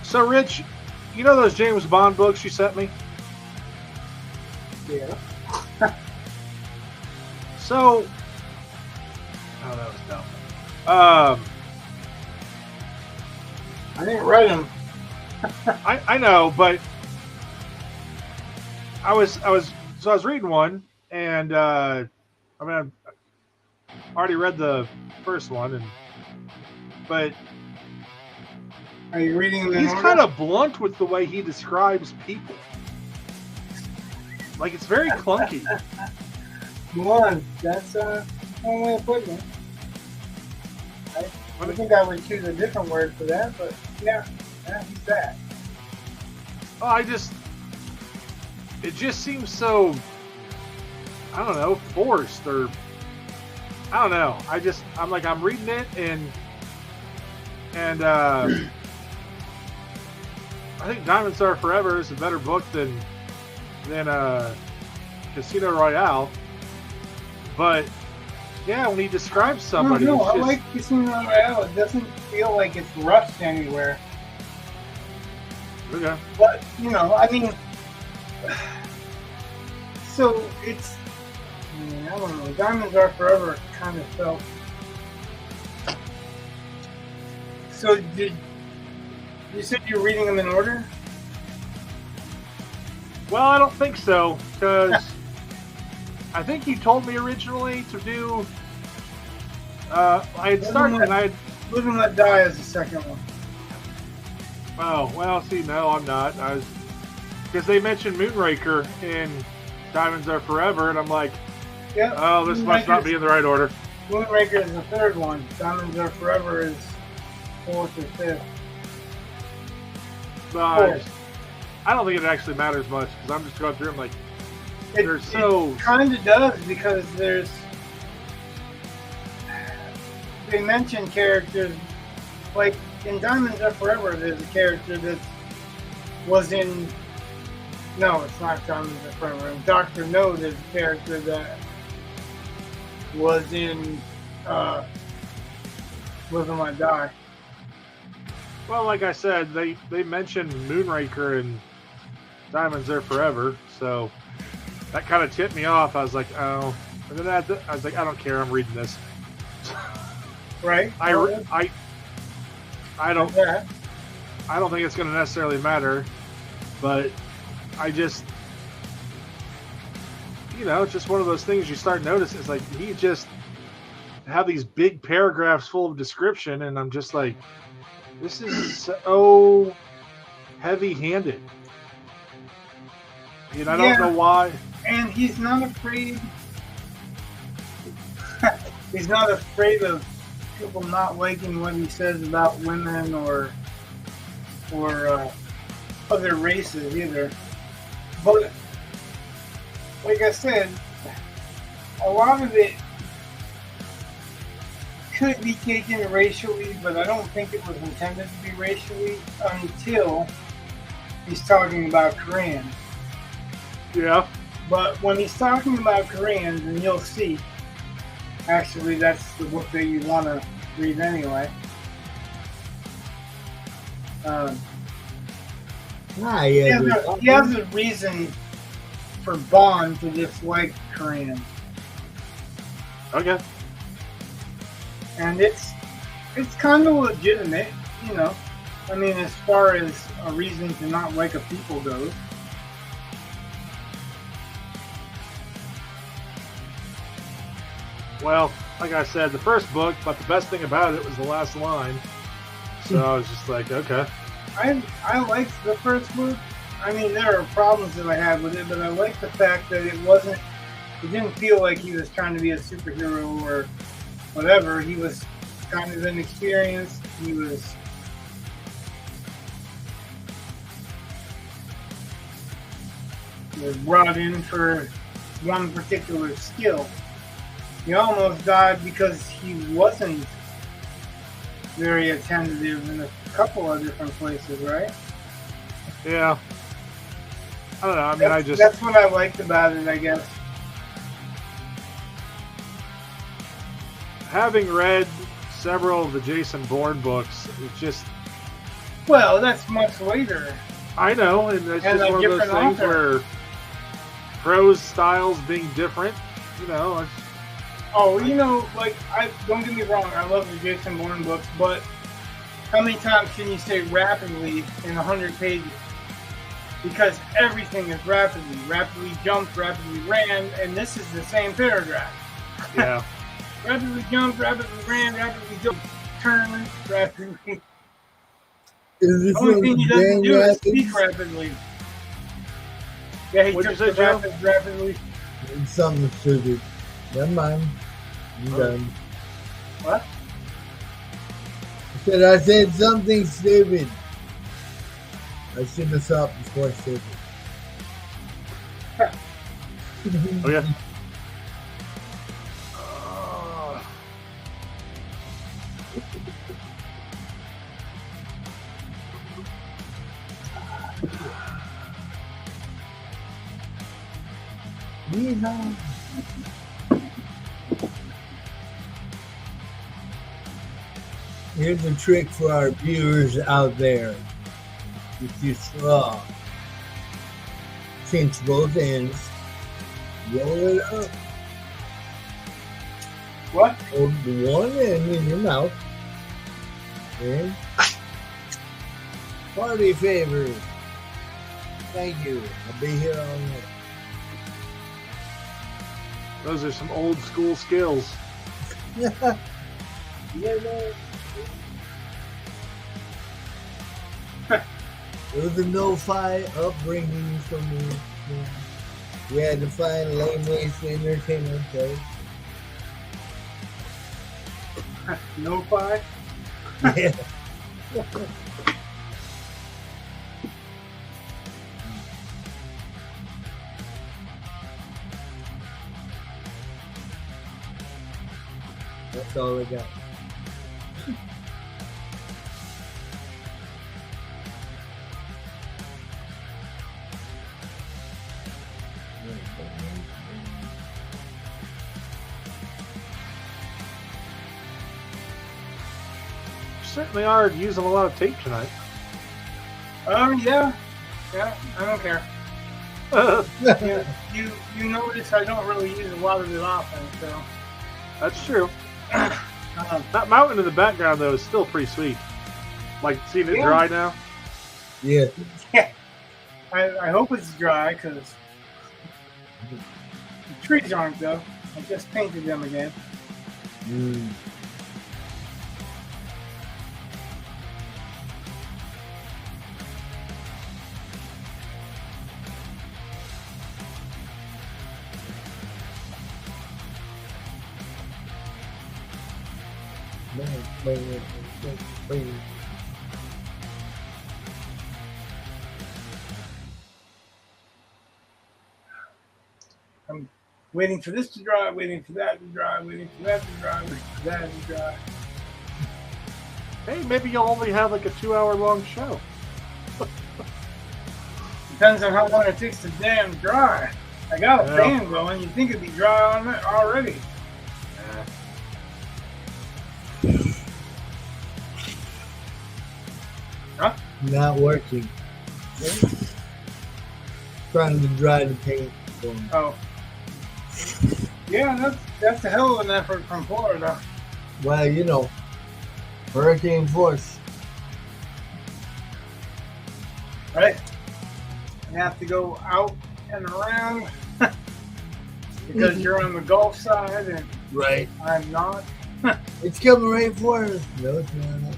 So, Rich, you know those James Bond books you sent me? Yeah. So, oh, that was dumb. I didn't write them. I know, but I was reading one, and I already read the first one, but. Are you reading the He's kind of blunt with the way he describes people. Like, it's very clunky. Blunt. That's one way of putting it. I think I would choose a different word for that, but yeah, he's that. Oh, it just seems so I don't know, forced, or I don't know. I'm reading it, and I think Diamonds Are Forever is a better book than Casino Royale. But yeah, when he describes somebody, no, I like Casino Royale. It doesn't feel like it's rushed anywhere. Okay. But I mean, so it's. I don't know. Diamonds Are Forever kind of felt. So you said you're reading them in order? Well, I don't think so, because I think you told me originally to do. I had started and I. Live and Let Die is the second one. Oh well, see, no, I'm not. Because they mentioned Moonraker in Diamonds Are Forever, and I'm like. Yep. Oh, this must not be in the right order. Moonraker is the third one. Diamonds Are Forever is fourth or fifth. I don't think it actually matters much because I'm just going through them like it kind of does because they mention characters like in Diamonds Are Forever. There's a character that was in. No, it's not Diamonds Are Forever. In Dr. No, there's a character that was in Live and Let Die. Well, like I said, they mentioned Moonraker and Diamonds Are Forever, so that kind of tipped me off. I was like, oh, and then I was like, I don't care. I'm reading this. Right. I don't think it's going to necessarily matter, but I just. It's just one of those things you start noticing. It's like he just have these big paragraphs full of description, and I'm just like, this is so heavy-handed. And I don't know why. And he's not afraid. He's not afraid of people not liking what he says about women or other races either. But like I said, a lot of it could be taken racially, but I don't think it was intended to be racially until he's talking about Koreans. Yeah. But when he's talking about Koreans, and you'll see, actually that's the book that you want to read anyway. He has a reason for Bond to dislike Koreans. Okay. And it's kind of legitimate, I mean, as far as a reason to not like a people goes. Well, like I said, the first book, but the best thing about it was the last line. So I was just like, okay. I liked the first book. I mean, there are problems that I had with it, but I like the fact that it didn't feel like he was trying to be a superhero or whatever. He was kind of inexperienced. He was brought in for one particular skill. He almost died because he wasn't very attentive in a couple of different places, right? Yeah. I don't know. I mean, that's what I liked about it, I guess. Having read several of the Jason Bourne books, it's just... Well, that's much later. I know, and it's just one of those things where prose styles being different, it's... Oh, don't get me wrong, I love the Jason Bourne books, but how many times can you say rapidly in 100 pages? Because everything is rapidly jumped, rapidly ran, and this is the same paragraph. Yeah. Rapidly jumped, rapidly ran, rapidly jumped, turned, rapidly. The only thing he doesn't do is speak rapidly. Yeah, he took the rapidly. It's something stupid. Never mind. I'm done. What? I said something stupid. I shouldn't have stopped before I said it. Okay. Yeehaw. Here's a trick for our viewers out there. If you straw, pinch both ends, roll it up. What? Hold one end in your mouth. And party favors. Thank you. I'll be here all night. Those are some old school skills. Yeah, man. It was a no-fi upbringing for me. Yeah. We had to find lame ways to entertain ourselves. No pie? Yeah. That's all I got. Certainly are using a lot of tape tonight. Yeah. Yeah, I don't care. You notice I don't really use a lot of it often, so. That's true. That mountain in the background, though, is still pretty sweet. Like, seeing it dry now? Yeah. Yeah. I hope it's dry, because the trees aren't, though. I just painted them again. Mm. I'm waiting for this to dry, waiting for that to dry, waiting for that to dry, waiting for that to dry. Hey, maybe you'll only have like a 2-hour long show. Depends on how long it takes to damn dry. I got a fan going. You'd think it'd be dry on it already. Huh? Not working. Trying to dry the paint. Oh. Yeah, that's a hell of an effort from Florida. Well, you know, hurricane force. Right? You have to go out and around because you're on the Gulf side and right. I'm not. It's coming right for us. No, it's not.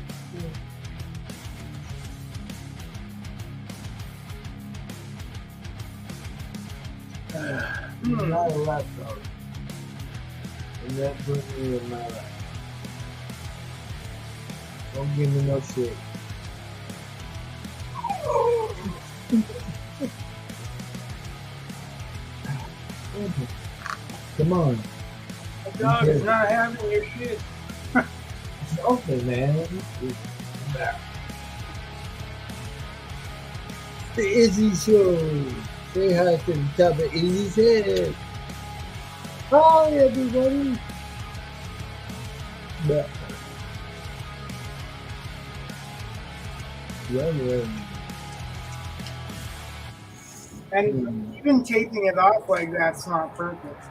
Not a lot, though. And that put me in my life. Don't give me no shit. Come on. The dog is not having your shit. It's open, man. The Izzy Show. Say hi to the top of Izzy's head. Hi, everybody. Yeah. And even taping it off like that's not perfect.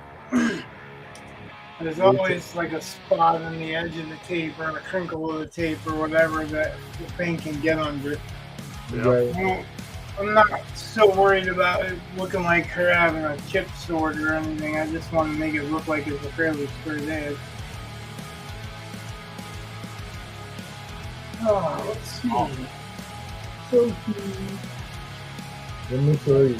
There's always like a spot on the edge of the tape or a crinkle of the tape or whatever that the thing can get under. Right. I'm not so worried about it looking like her having a chip sword or anything. I just want to make it look like it's a fairly square edge. Oh, let's see. Oh. So cute. Let me show you.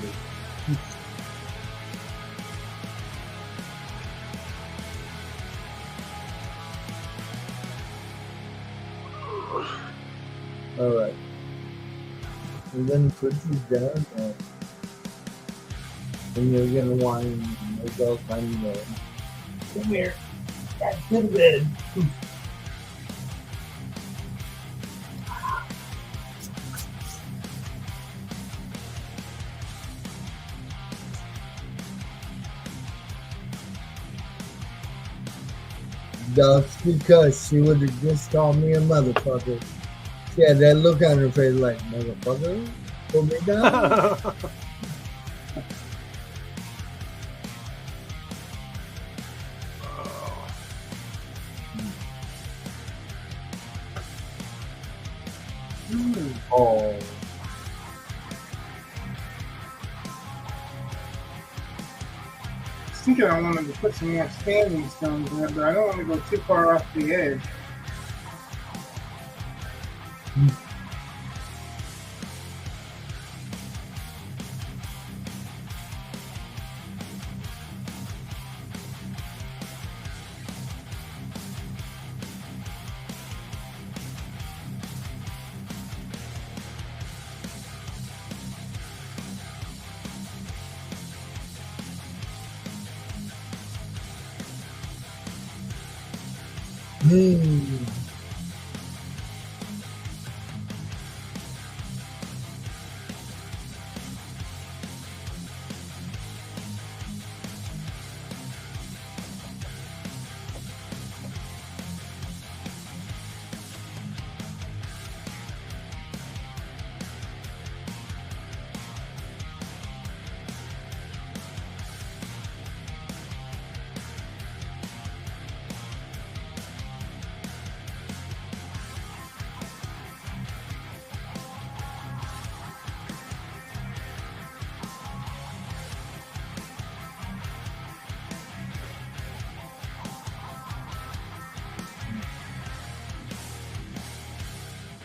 All right. And then put these down, and you're gonna want to make all funny noise. Come here. Back to the bed. That's because she would have just called me a motherfucker. She had that look on her face like, motherfucker, put me down. Oh. I think I wanted to put some more standing stones in it, but I don't want to go too far off the edge.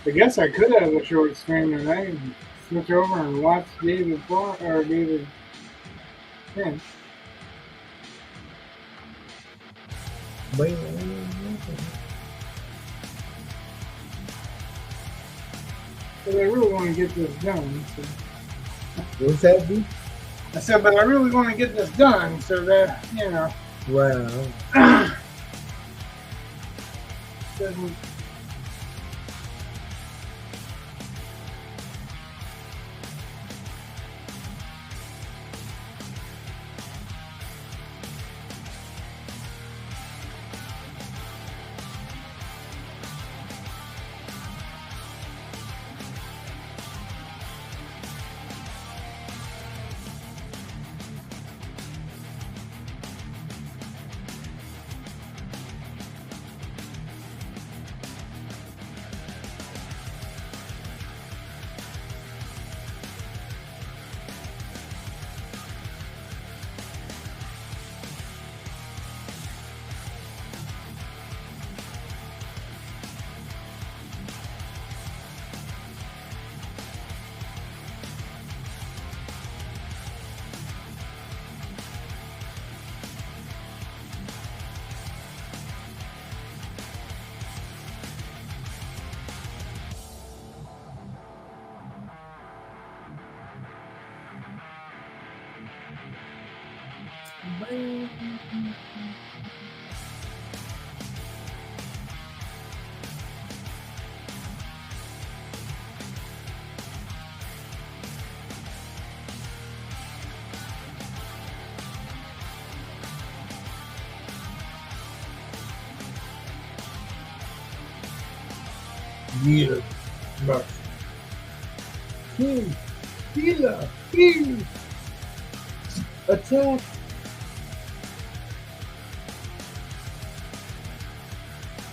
I guess I could have a short stream tonight and switch over and watch David Finch. But I really want to get this done. So. What's that, dude? I said, but I really want to get this done so that, you know. Wow. Doesn't. Yeah. Healer. Attack.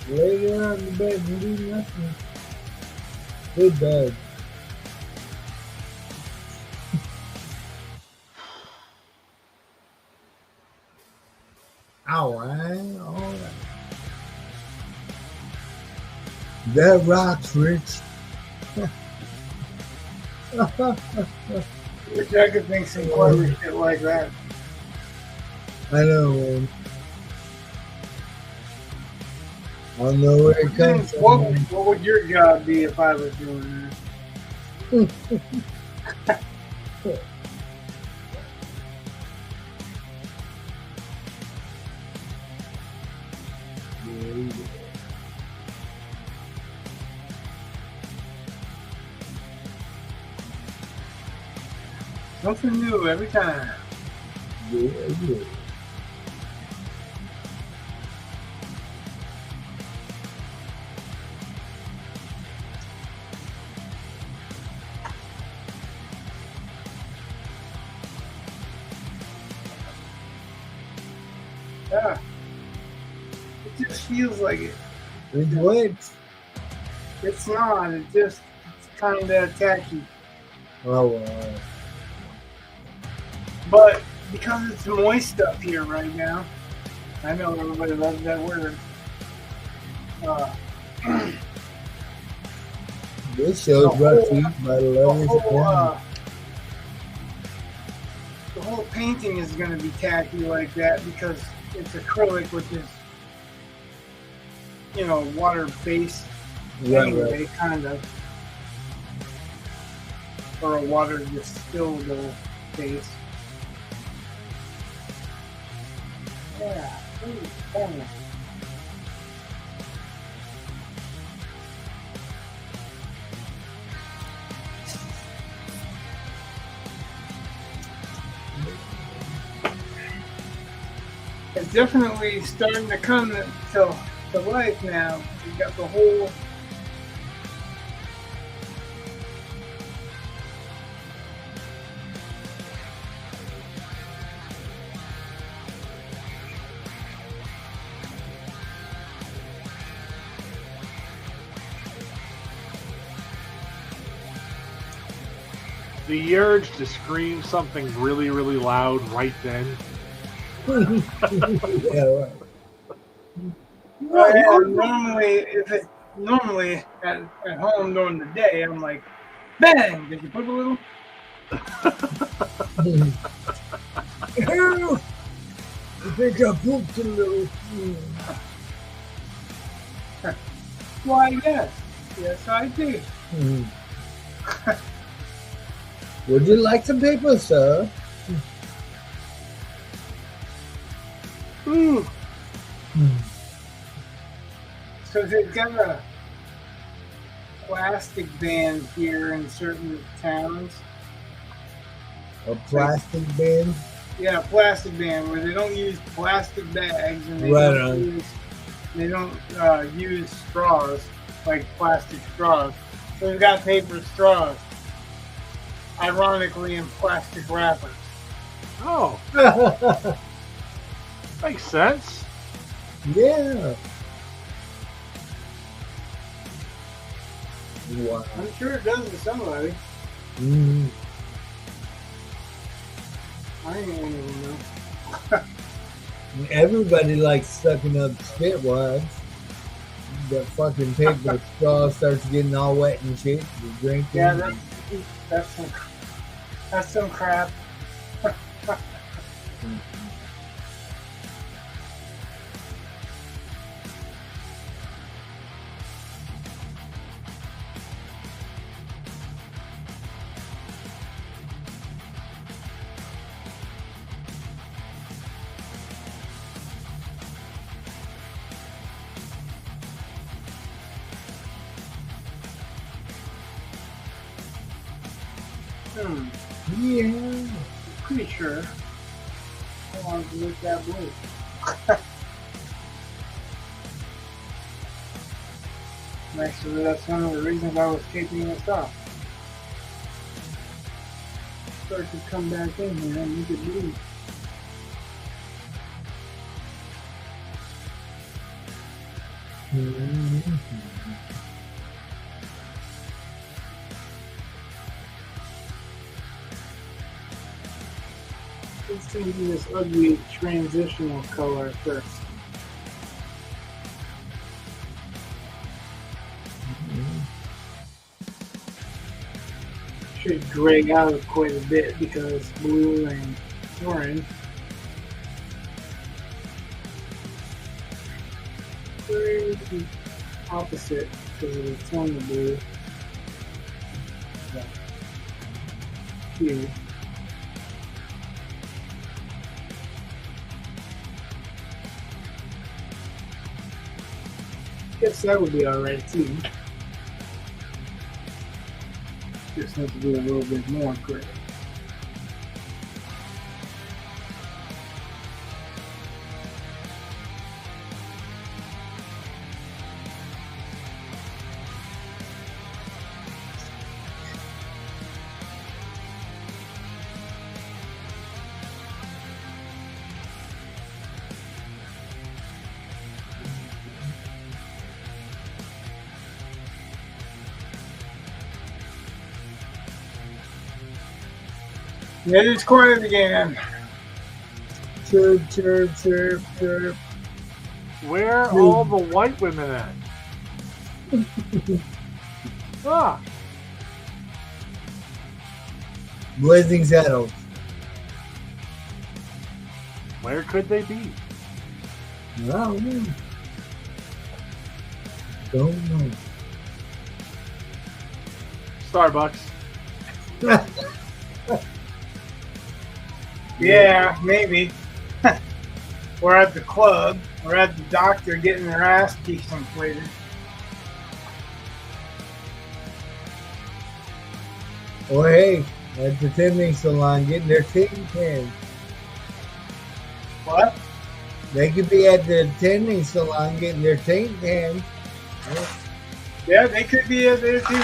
Lay down on the bed and do nothing. Good dog. Alright. That rocks, Rich. Wish I could think some clever shit like that. I know, man. I don't know where it comes from. What would your job be if I was doing that? Something new every time. Yeah. Yeah. It just feels like it. It's what? It's not. It's kind of tacky. Oh, wow. But because it's moist up here right now, I know everybody loves that word. This show's brought to you by the lovers of porn. The whole painting is going to be tacky like that because it's acrylic, which is, water-based anyway, kind of. Or a water-distilled base. Yeah, ooh, it's definitely starting to come to life now. You got the whole the urge to scream something really, really loud right then. Yeah, right. Normally at home during the day, I'm like, bang! Did you put a little? I think I pooped a little. Why, yes, I did. Would you like some paper, sir? So they've got a plastic ban here in certain towns. A plastic bin? Yeah, a plastic ban where they don't use plastic bags and they don't use straws like plastic straws. So they've got paper straws, ironically in plastic wrappers. Oh, makes sense. Yeah. Wow. I'm sure it does to somebody. Mm. I ain't even know. Everybody likes sucking up spit wads. The fucking paper straw starts getting all wet and shit. You're drinking. Yeah, that's some crap. Yeah. Pretty sure. I wanted to look that blue. Actually, that's one of the reasons I was keeping this off. So I could come back in here and make it blue. Let's change this ugly transitional color first. Should gray out quite a bit because blue and orange. Gray is the opposite because of the tone of blue. Here. Guess that would be alright too. Just have to do a little bit more gray. It is quiet again. Chirp, chirp, chirp, chirp. Where are all the white women at? Blazing Saddles. Where could they be? I don't know. Don't know. Starbucks. Yeah, maybe. Or at the club, or at the doctor getting their ass cheeks inflated. Or hey, at the tanning salon getting their teeth tanned. What? They could be at the tanning salon getting their teeth tanned. Yeah, they could be there too.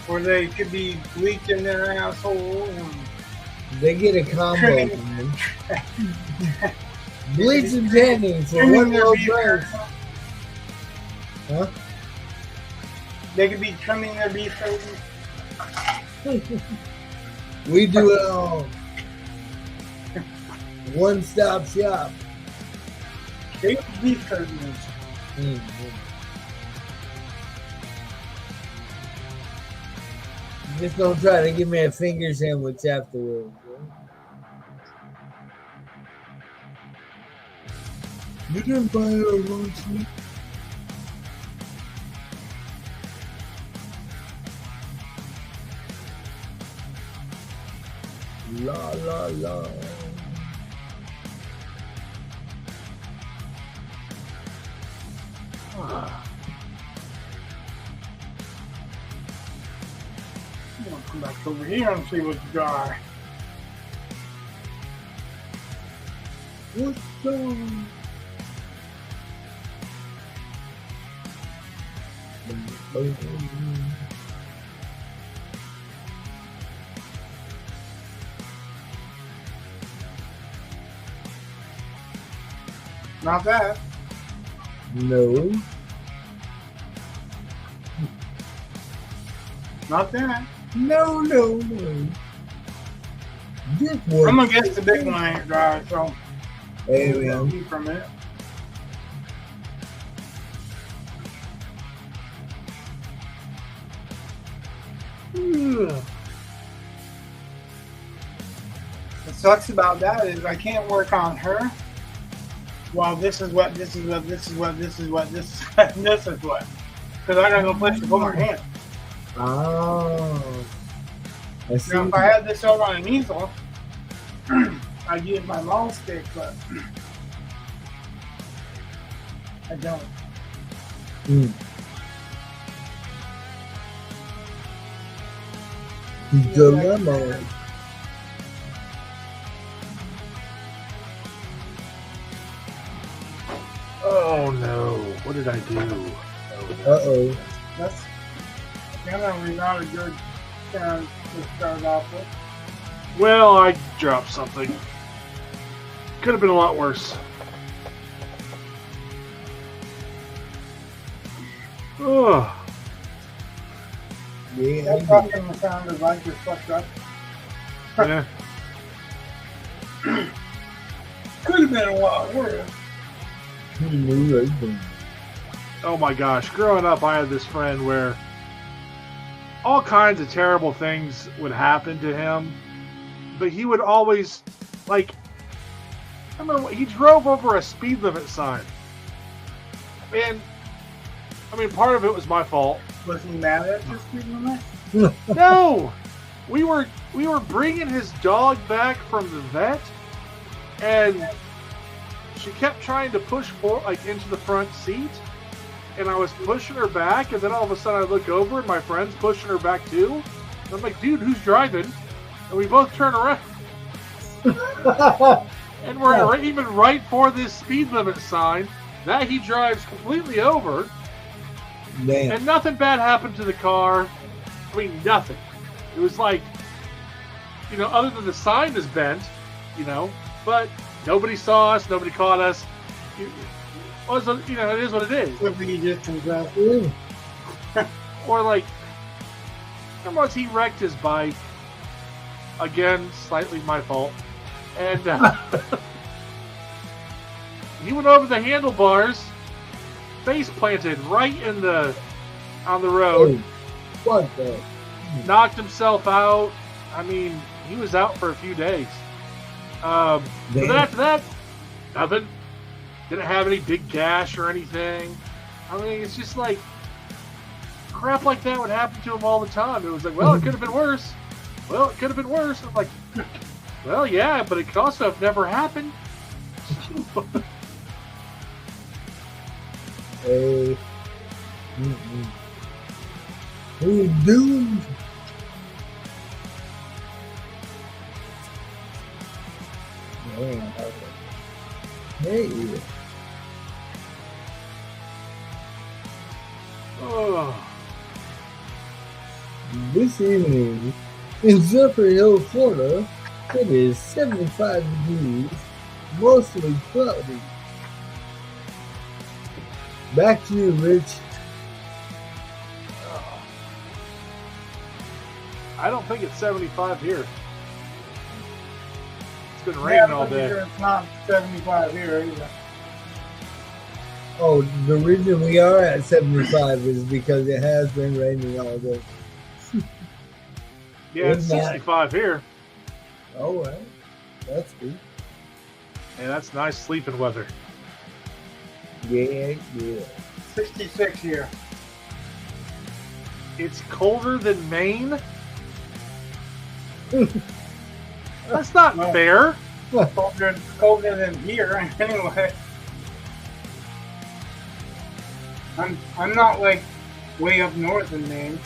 Or they could be bleaching their asshole. They get a combo. Man. Bleach and tanning for one low price. Huh? They could be trimming their beef curtains. We do it all. One-stop shop. They beef curtains. Just don't try to give me a finger sandwich afterwards. You didn't buy her a lunch meat? La la la. I'm gonna come back over here and see what's dry. What's wrong? Not that. No. Not that. No, no, no. This I'm gonna guess the big one ain't dry, so hey, we'll man. see for a minute. What sucks about that is I can't work on her. Well, this is what, this is what, this is what, this is what, this is what, this is what. Because I got no place to put my hand. Oh. I see. Now, if I had this over on an easel, I'd use my long stick, but I don't. Dilemma. Oh no! What did I do? Uh-oh. That's generally not a good sound to start off with. Well, I dropped something. Could have been a lot worse. Oh. Yeah. That fucking sounded like you're fucked up. Yeah. Could have been a lot worse. Oh my gosh. Growing up, I had this friend where all kinds of terrible things would happen to him, but he would always, like, I remember he drove over a speed limit sign. And, I mean, part of it was my fault. Was he mad at your speed limit? No! We were bringing his dog back from the vet, and she kept trying to push into the front seat, and I was pushing her back, and then all of a sudden I look over and my friend's pushing her back too. And I'm like, dude, who's driving? And we both turn around. And we're even right for this speed limit sign that he drives completely over. Man. And nothing bad happened to the car. I mean, nothing. It was like, you know, other than the sign is bent, you know, but nobody saw us, nobody caught us. It is what it is. Somebody just confessed. Or like, once he wrecked his bike, Again, slightly my fault. And he went over the handlebars, face planted right on the road. Oh, what the? Knocked himself out. I mean, he was out for a few days. But after that, nothing. Didn't have any big gash or anything. I mean, it's just like crap like that would happen to him all the time. It was like, well, it could have been worse. Well, it could have been worse. I'm like, well, yeah, but it could also have never happened. Hey. Who's doomed? Man, hey. Oh. This evening in Zephyrhills, Florida, it is 75 degrees, mostly cloudy. Back to you, Rich. I don't think it's 75 here. It's been raining all day. It's not 75 here either. Oh, the reason we are at 75 is because it has been raining all day. Yeah, it's 65 here. All right. That's good. And that's nice sleeping weather. Yeah. 66 here. It's colder than Maine? That's not fair. Colder than here anyway. I'm not like way up north in Maine.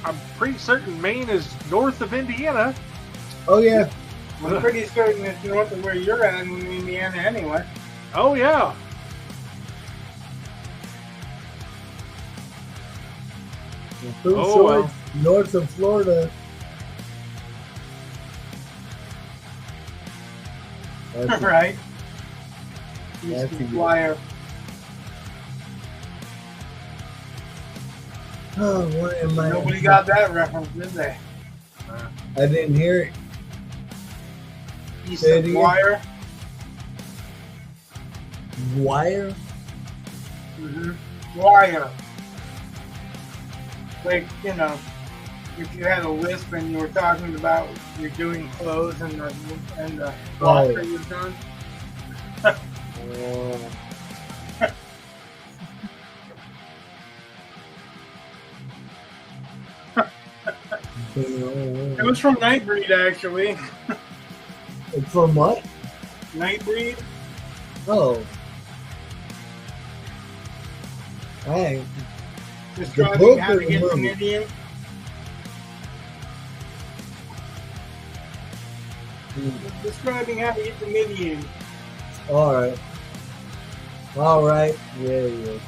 I'm pretty certain Maine is north of Indiana. Oh, yeah. I'm pretty certain it's north of where you're at in Indiana anyway. Oh, yeah. Well. North of Florida. Right. That's a flyer. Oh, what am I? Nobody got that reference, did they? I didn't hear it. Easton Wire. Wire? Mm-hmm. Wire. Like, you know, if you had a lisp and you were talking about you're doing clothes and the block that you've done. It was from Nightbreed, actually. From what? Nightbreed. Oh. Hey. Describing how to get to Midian. Describing how to get to Midian. Alright. Alright. Yeah.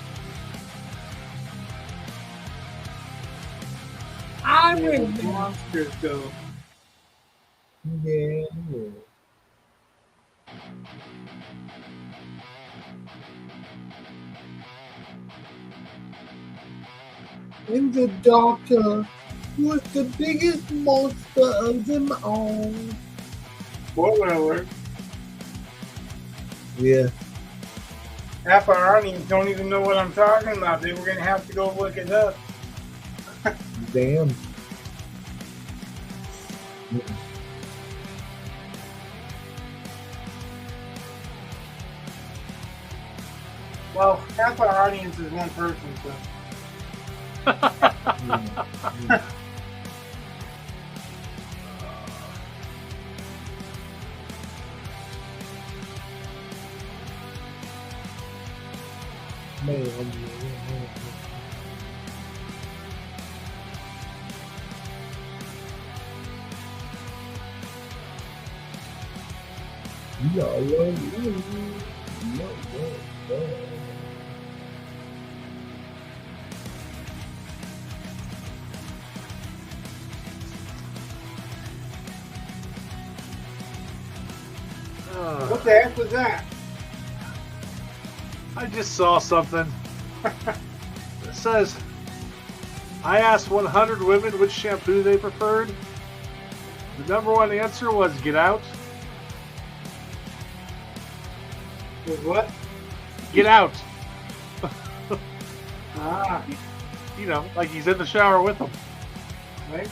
I where the monsters go. Yeah. And the doctor was the biggest monster of them all. Spoiler alert. Yeah. Half our audience don't even know what I'm talking about. They were going to have to go look it up. Damn. Well, half our audience is one person, so. What the heck was that? I just saw something. It says I asked 100 women which shampoo they preferred. The number one answer was Get Out. With what? Get Out. Ah. You know, like he's in the shower with them. Right?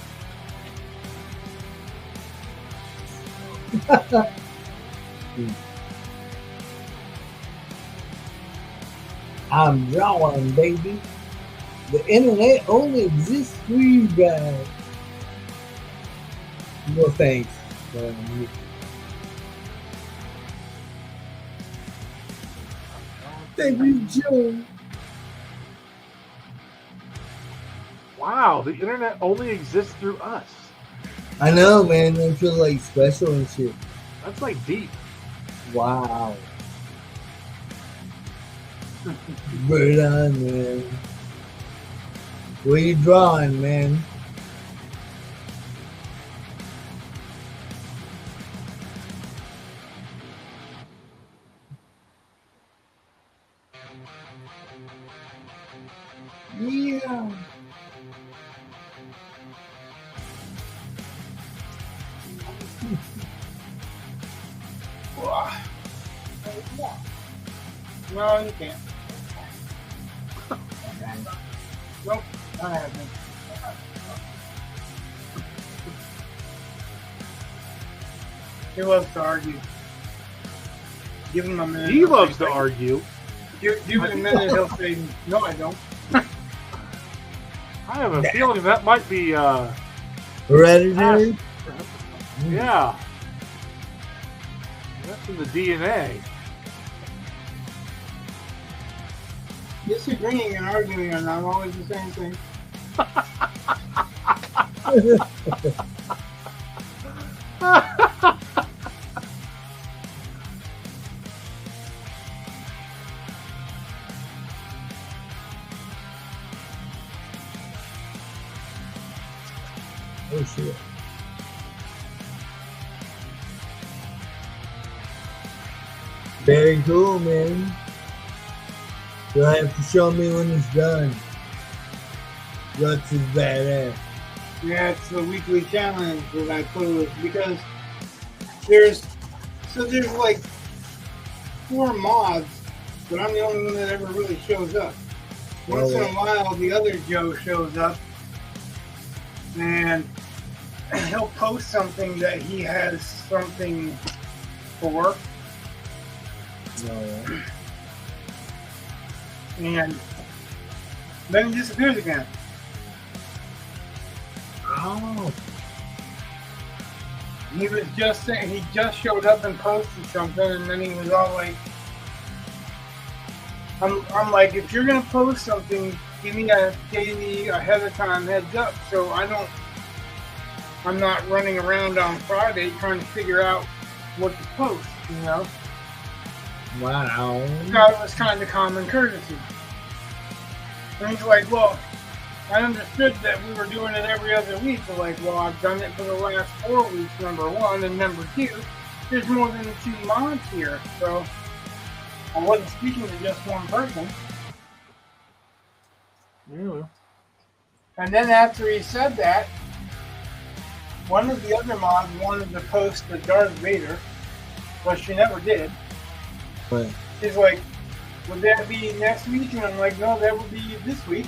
I'm drawing, baby. The internet only exists for you guys. No thanks. Thank you, Joe. Wow, the internet only exists through us. I know, man. I feel like special and shit. That's like deep. Wow. Right on, man. What are you drawing, man? Yeah. No, you can't. Nope, not happening. He loves to argue. Give him a minute. He loves to argue. Give him a minute, he'll say, no, I don't. I have a feeling that might be, Hereditary? yeah. That's in the DNA. Disagreeing and arguing are not always the same thing. Oh, shit. Very cool, man. You'll have to show me when it's done. Guts is badass. Yeah, it's the weekly challenge that I pose because there's like 4 mods, but I'm the only one that ever really shows up. Once in a while, the other Joe shows up and he'll post something that he has something for. Oh, And then he disappears again. oh. He was just saying, he just showed up and posted something, and then he was all like, I'm like, if you're gonna post something, give me ahead of time heads up, so I'm not running around on Friday trying to figure out what to post, you know? Wow. Thought it was kind of common courtesy. And he's like, well, I understood that we were doing it every other week. So like, well, I've done it for the last 4 weeks, number one. And number two, there's more than 2 mods here. So I wasn't speaking to just one person. Yeah. And then after he said that, one of the other mods wanted to post the Darth Vader, but she never did. But She's like, would that be next week? And I'm like, no, that would be this week.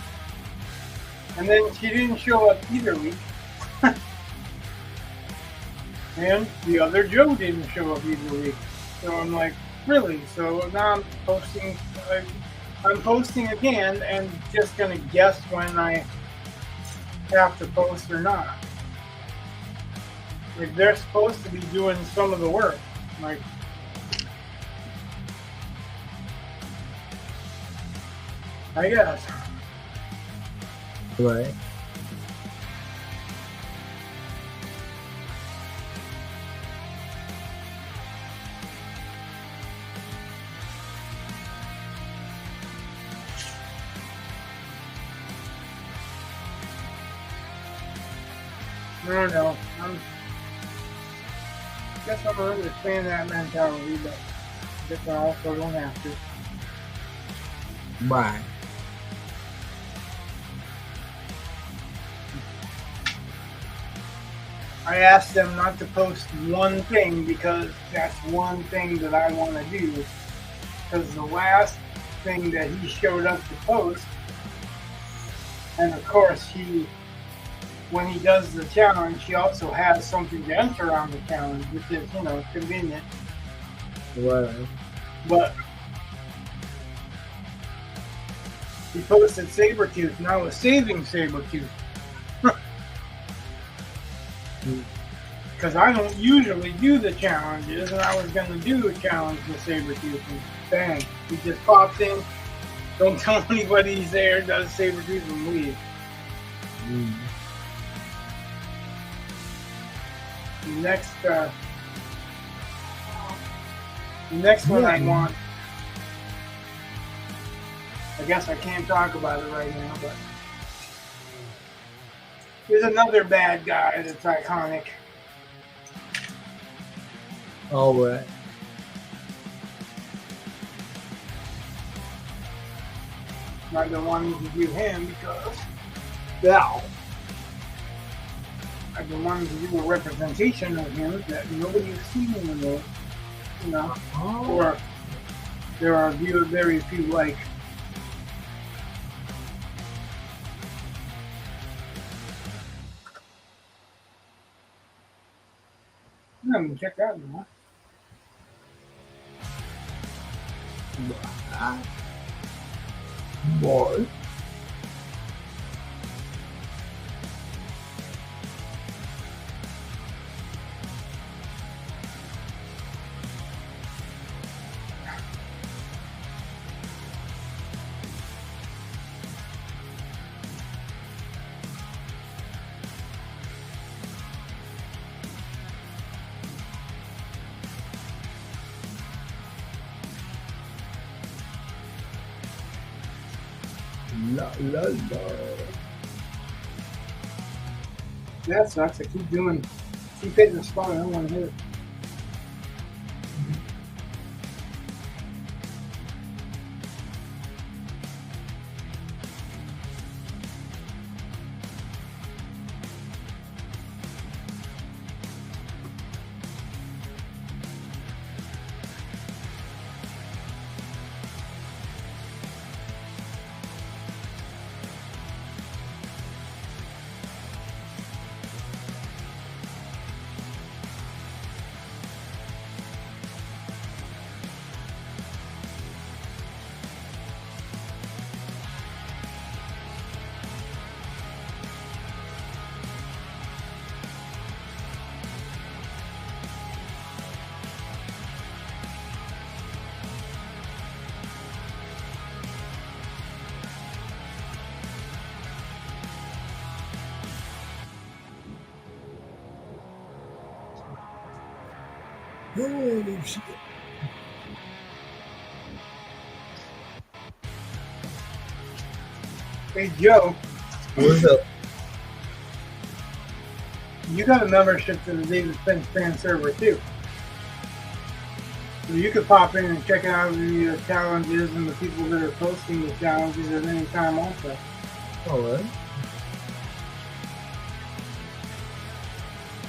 And then she didn't show up either week. And the other Joe didn't show up either week. So I'm like, really? So now I'm posting again and just going to guess when I have to post or not. Like, they're supposed to be doing some of the work. Like, I guess. right. I don't know. I guess I'm going to understand that mentality, but I guess I also don't have to. Right. I asked them not to post one thing because that's one thing that I want to do. Because the last thing that he showed up to post, and of course when he does the challenge, he also has something to enter on the challenge, which is, convenient. Right. But he posted Sabretooth, and I was saving Sabretooth. Because I don't usually do the challenges, and I was going to do a challenge with Sabretooth, and bang, he just pops in, don't tell anybody he's there, does Sabretooth, and leaves. The next one I want, I guess I can't talk about it right now, but there's another bad guy that's iconic. All right. I don't want to do him because I've been wanting to do a representation of him that nobody has seen in the or there are very few like. I'm gonna check that out. Boy. La la la. That sucks. I keep hitting the spot. I don't want to hit it. Holy shit. Hey, Joe. What's up? You got a membership to the David Finch fan server, too. So you could pop in and check out the challenges and the people that are posting the challenges at any time also. All right.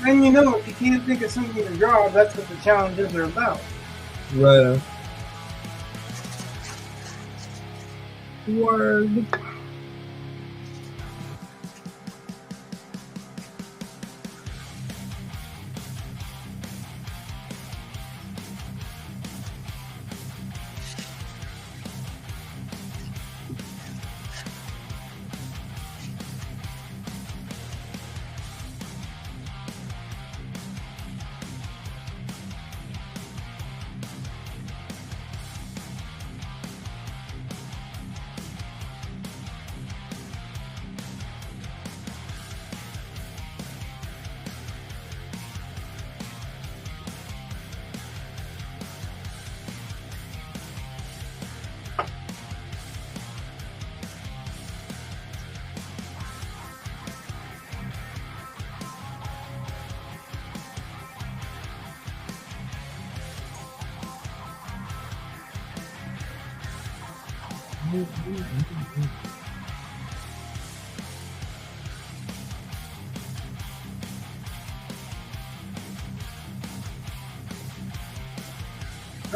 And if you can't think of something to draw, that's what the challenges are about. Right on. Word.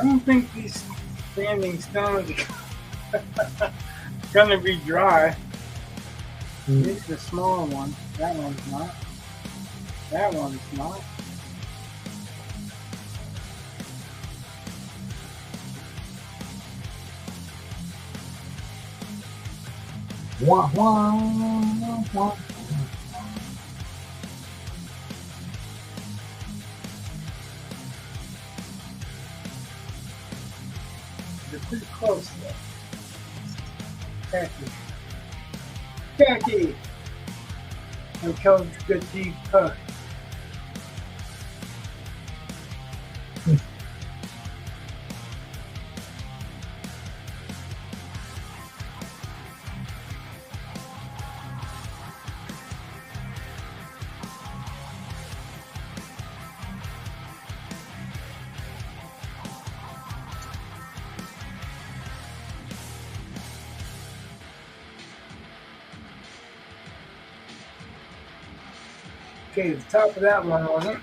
don't think these standing stones are gonna be dry. This is the small one. That one's not. That one's not. Wah, wah, wah. They're pretty close though. Khaki. Khaki! Until good deep cook. Okay, the top of that one wasn't.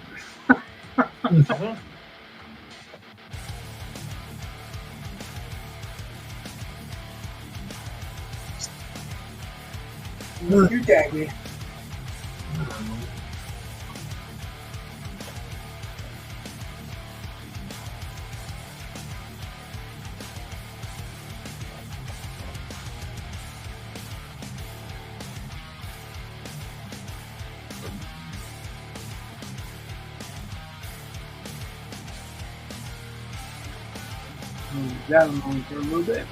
You daggy. That alone for a little bit.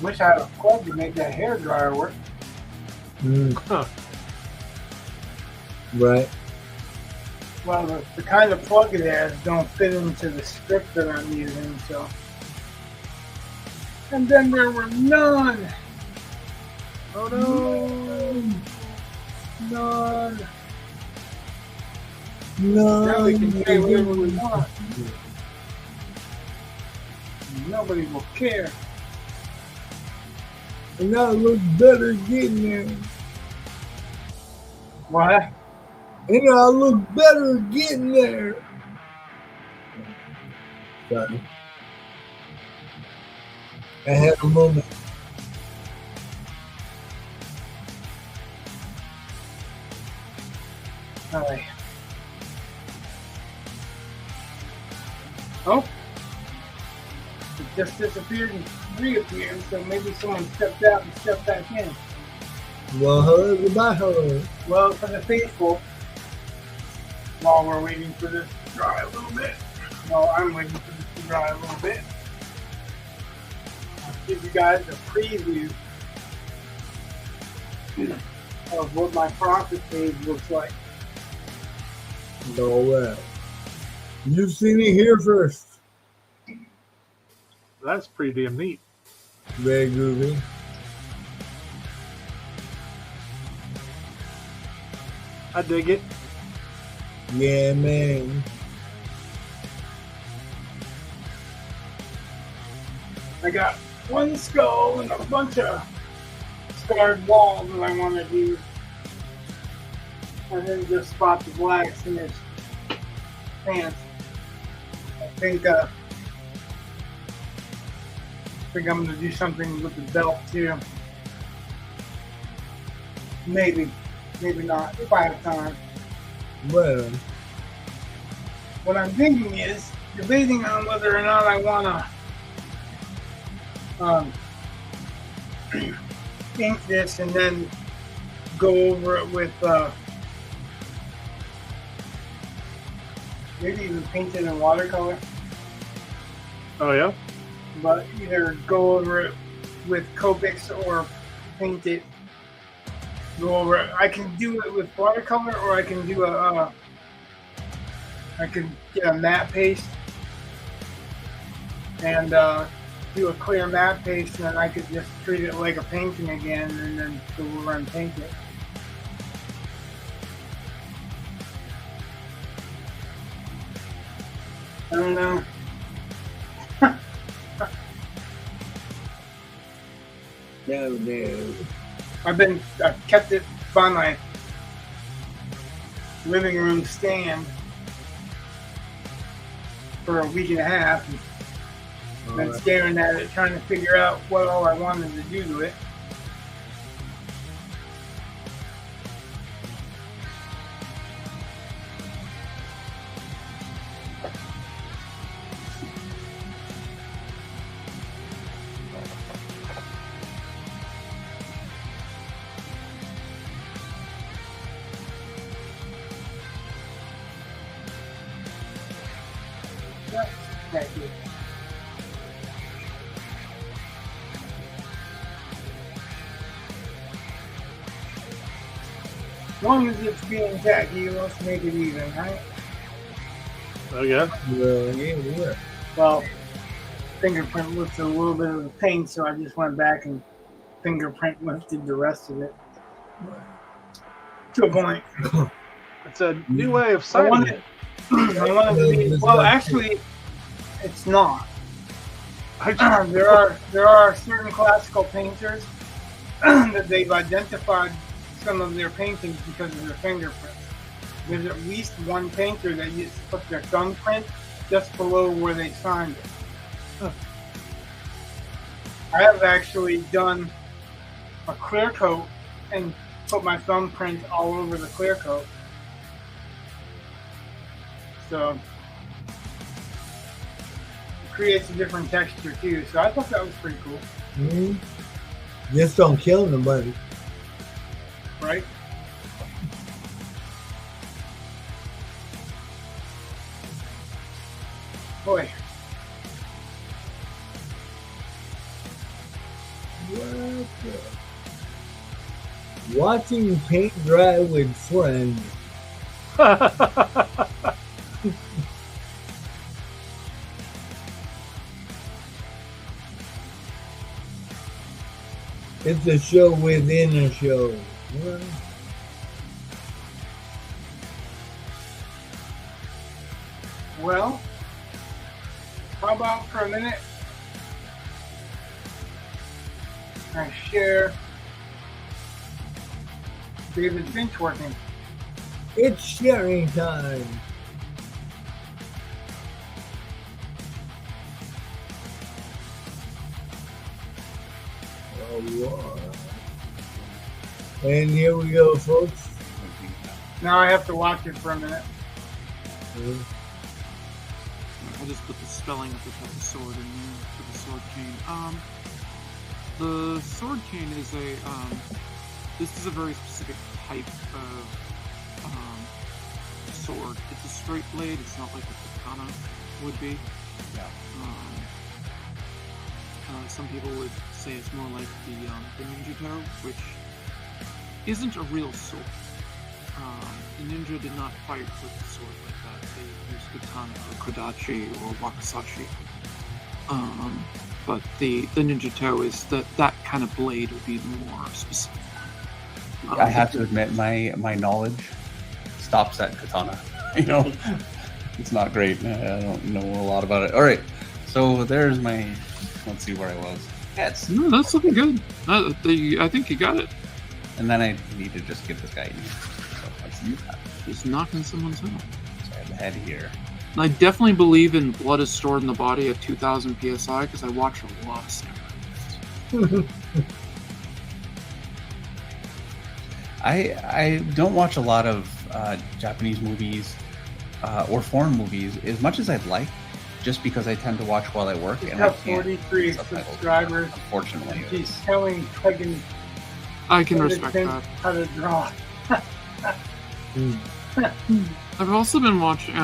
Wish I had a plug to make that hair dryer work. Huh. Right. Well, the kind of plug it has don't fit into the script that I'm using, so. And then there were none. Oh no! None. No. Now we can say whatever we want. Nobody will care. And now it looks better getting there. What? And now I look better getting there. Sorry. I had a moment. Alright. Oh. It just disappeared and reappeared, so maybe someone stepped out and stepped back in. Well, hello, goodbye, hello. Well, for the faithful, while we're waiting for this to dry a little bit, while I'm waiting for this to dry a little bit, I'll give you guys a preview of what my profit page looks like. No way. You've seen it here first. That's pretty damn neat. Very groovy. I dig it. Yeah, man. I got one skull and a bunch of scarred walls that I want to do. And then just spot the blacks in his pants. I think I'm going to do something with the belt too. Maybe not, if I have time. Well, What I'm thinking is debating on whether or not I want to ink this and then go over it with maybe even paint it in watercolor. Oh yeah. But either go over it with Copics or paint it. Go over it. I can do it with watercolor, or I can do I can get a matte paste and do a clear matte paste, and then I could just treat it like a painting again, and then go over and paint it. I don't know. No. I've kept it by my living room stand for a week and a half. And been staring at it, trying to figure out what all I wanted to do to it. Thank you. As long as it's being tacky, let's make it even, right? Oh, yeah? Yeah. Well, fingerprint lifted a little bit of the paint, so I just went back and fingerprint lifted the rest of it. To a point. It's a new way of signing it. I want it to be, well, actually, it's not. There are certain classical painters that they've identified some of their paintings because of their fingerprints. There's at least one painter that used to put their thumbprint just below where they signed it. Huh. I have actually done a clear coat and put my thumbprint all over the clear coat. So it creates a different texture too. So I thought that was pretty cool. Mm-hmm. Just don't kill nobody. Right? Boy. Watching paint dry with friends. It's a show within a show. What? Well, how about for a minute I share David Finch working. It's sharing time. And here we go, folks. Now I have to watch it for a minute. I'll just put the spelling of the sword in there for the sword cane. The sword cane is this is a very specific type of sword. It's a straight blade. It's not like a katana would be. Yeah. Some people would say it's more like the ninjato, which isn't a real sword. The ninja did not fight with the sword like that. They used katana or kodachi or wakizashi. But the ninjato is that kind of blade would be more specific. I have to admit, my knowledge stops at katana. It's not great. I don't know a lot about it. All right, so there's my. Let's see where I was. Yes. No, that's looking good. I think you got it. And then I need to just give this guy a knee. So let's use that. Just knocking someone's head off. So I have the head here. And I definitely believe in blood is stored in the body at 2,000 psi because I watch a lot of samurai. I don't watch a lot of Japanese movies or foreign movies as much as I'd like, just because I tend to watch while I work. He's and got I can't 43 subscribers. Unfortunately. He's telling Tegan I can respect that. how to draw. I've also been watching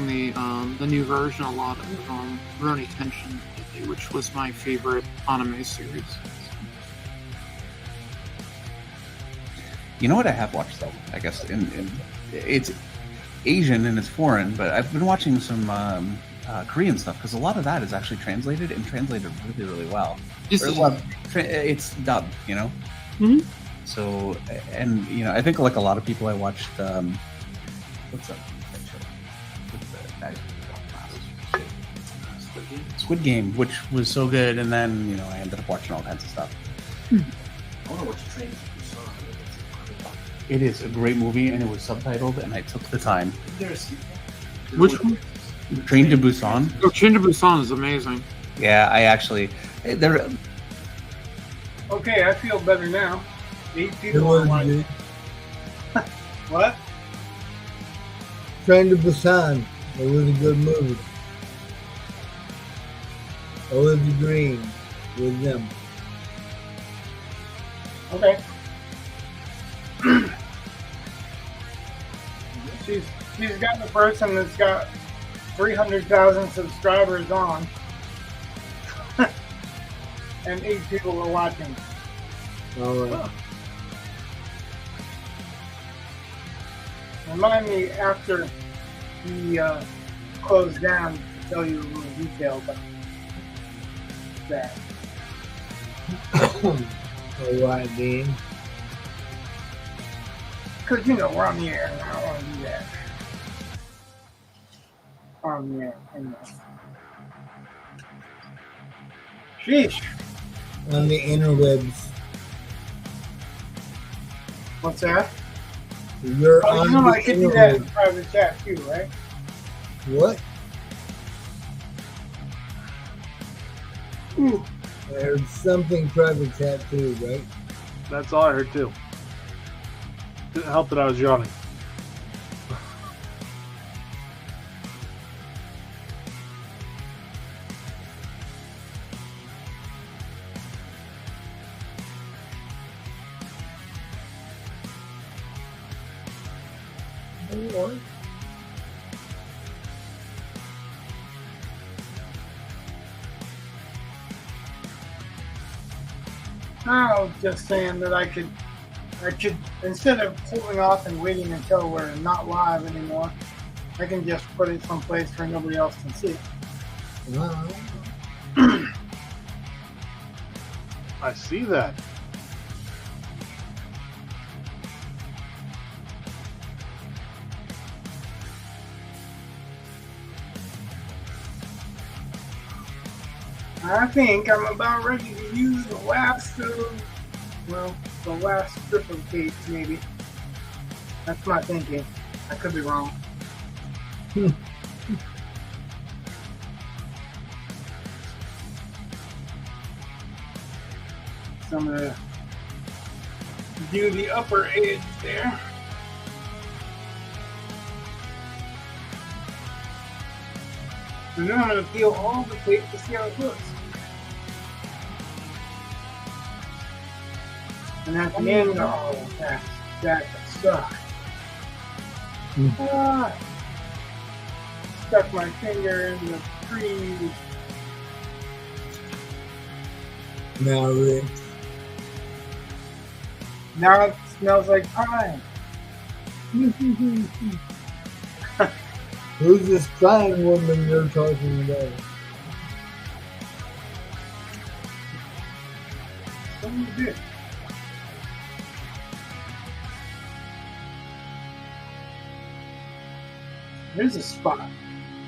the new version a lot of Rurouni Kenshin, which was my favorite anime series. You know what I have watched though? I guess it's Asian and it's foreign, but I've been watching some Korean stuff because a lot of that is actually translated really, really well. It's dubbed, Mm-hmm. So, and I think like a lot of people, I watched what's up? Squid Game, which was so good, and then I ended up watching all kinds of stuff. I want to watch Train to Busan. It is a great movie, and it was subtitled, and I took the time. Which one? Train to Busan. Oh, Train to Busan is amazing. Yeah, I actually. There. Okay, I feel better now. 8 It people was are watching. good. What? Train to Busan. It was a good movie. Olivia Green with them. Okay. she's got the person that's got 300,000 subscribers on, and 8 people are watching. All right. Remind me after he closed down to tell you a little detail about that. All right, Dean. Because, you know, we're on the air, and I don't want to do that. On the air, anyway. Sheesh. On the interwebs. What's that? You're Oh, on you know the I can do that in interwebs. private chat too, right? What? Ooh. I heard something private chat too, right? That's all I heard too. Didn't help that I was yawning. I was just saying that I could, instead of holding off and waiting until we're not live anymore, I can just put it someplace where nobody else can see it. I see that. I think I'm about ready to use the last strip of tape, maybe. That's my thinking. I could be wrong. So I'm going to do the upper edge there. And then I'm going to peel all the tape to see how it looks. And at the end, oh, that sucks. Stuck my finger in the tree. Now, Rick. Now it smells like pine. Who's this crying woman you're talking about? Some bit. There's a spot.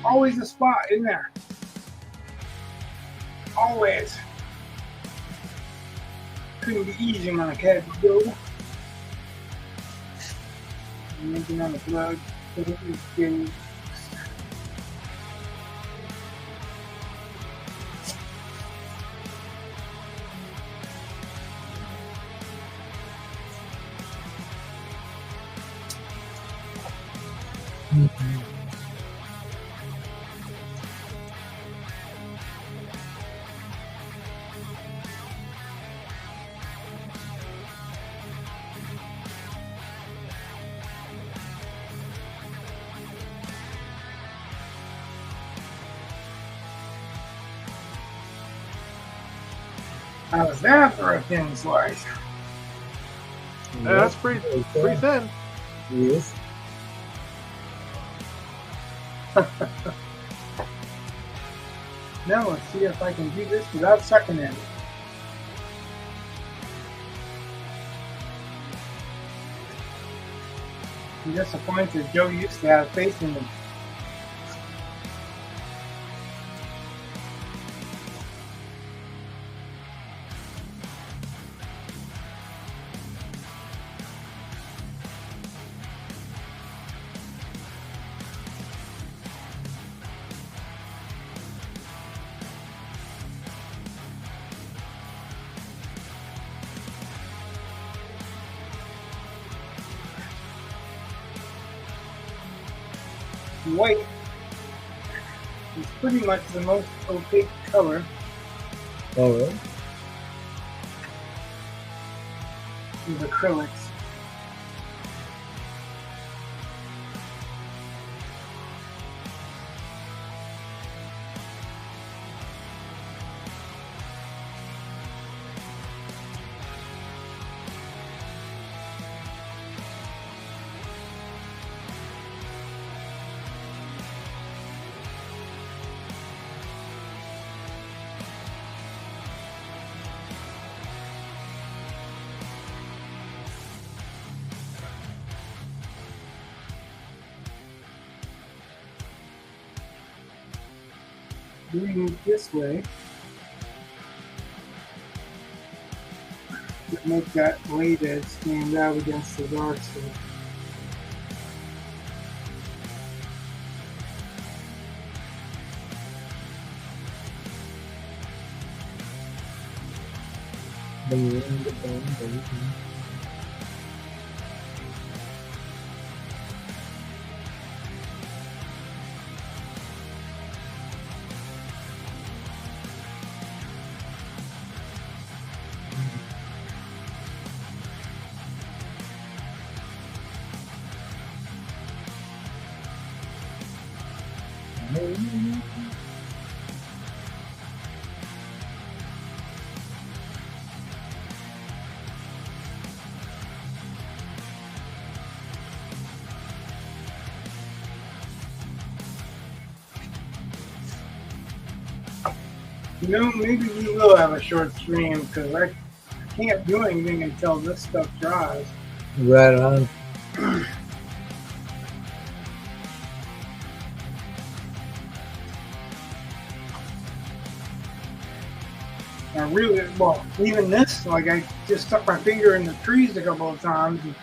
Always a spot in there. Always. Couldn't be easy when I had to go. Making on the plug. How's that for a thin slice? Yeah, that's pretty thin. Yes. Now let's see if I can do this without sucking in it. I'm disappointed Joe used to have faith in me. white is pretty much the most opaque color. Oh, really? With acrylics. Doing it this way to make that blade edge stand out against the dark side. You know, maybe we will have a short stream because I can't do anything until this stuff dries. Right on. I really, well, even this, like I just stuck my finger in the trees a couple of times. And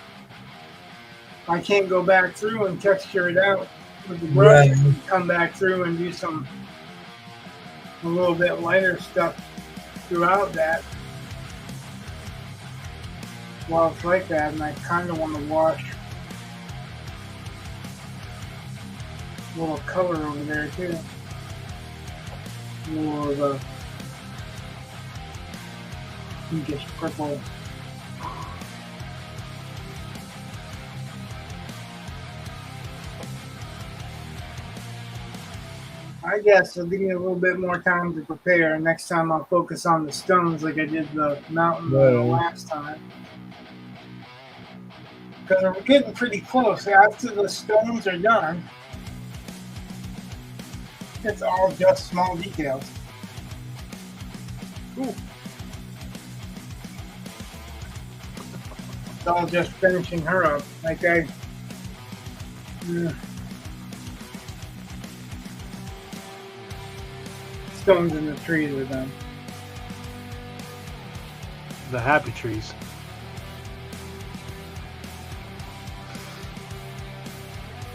I can't go back through and texture it out with the brush. Right. And come back through and do a little bit lighter stuff throughout that. While it's like that, and I kind of want to wash a little color over there too. More of a pinkish purple. I guess it'll give me a little bit more time to prepare. Next time I'll focus on the stones like I did the mountain last time. Because we're getting pretty close. After the stones are done, it's all just small details. Ooh. It's all just finishing her up. Like stones in the trees are done. The happy trees.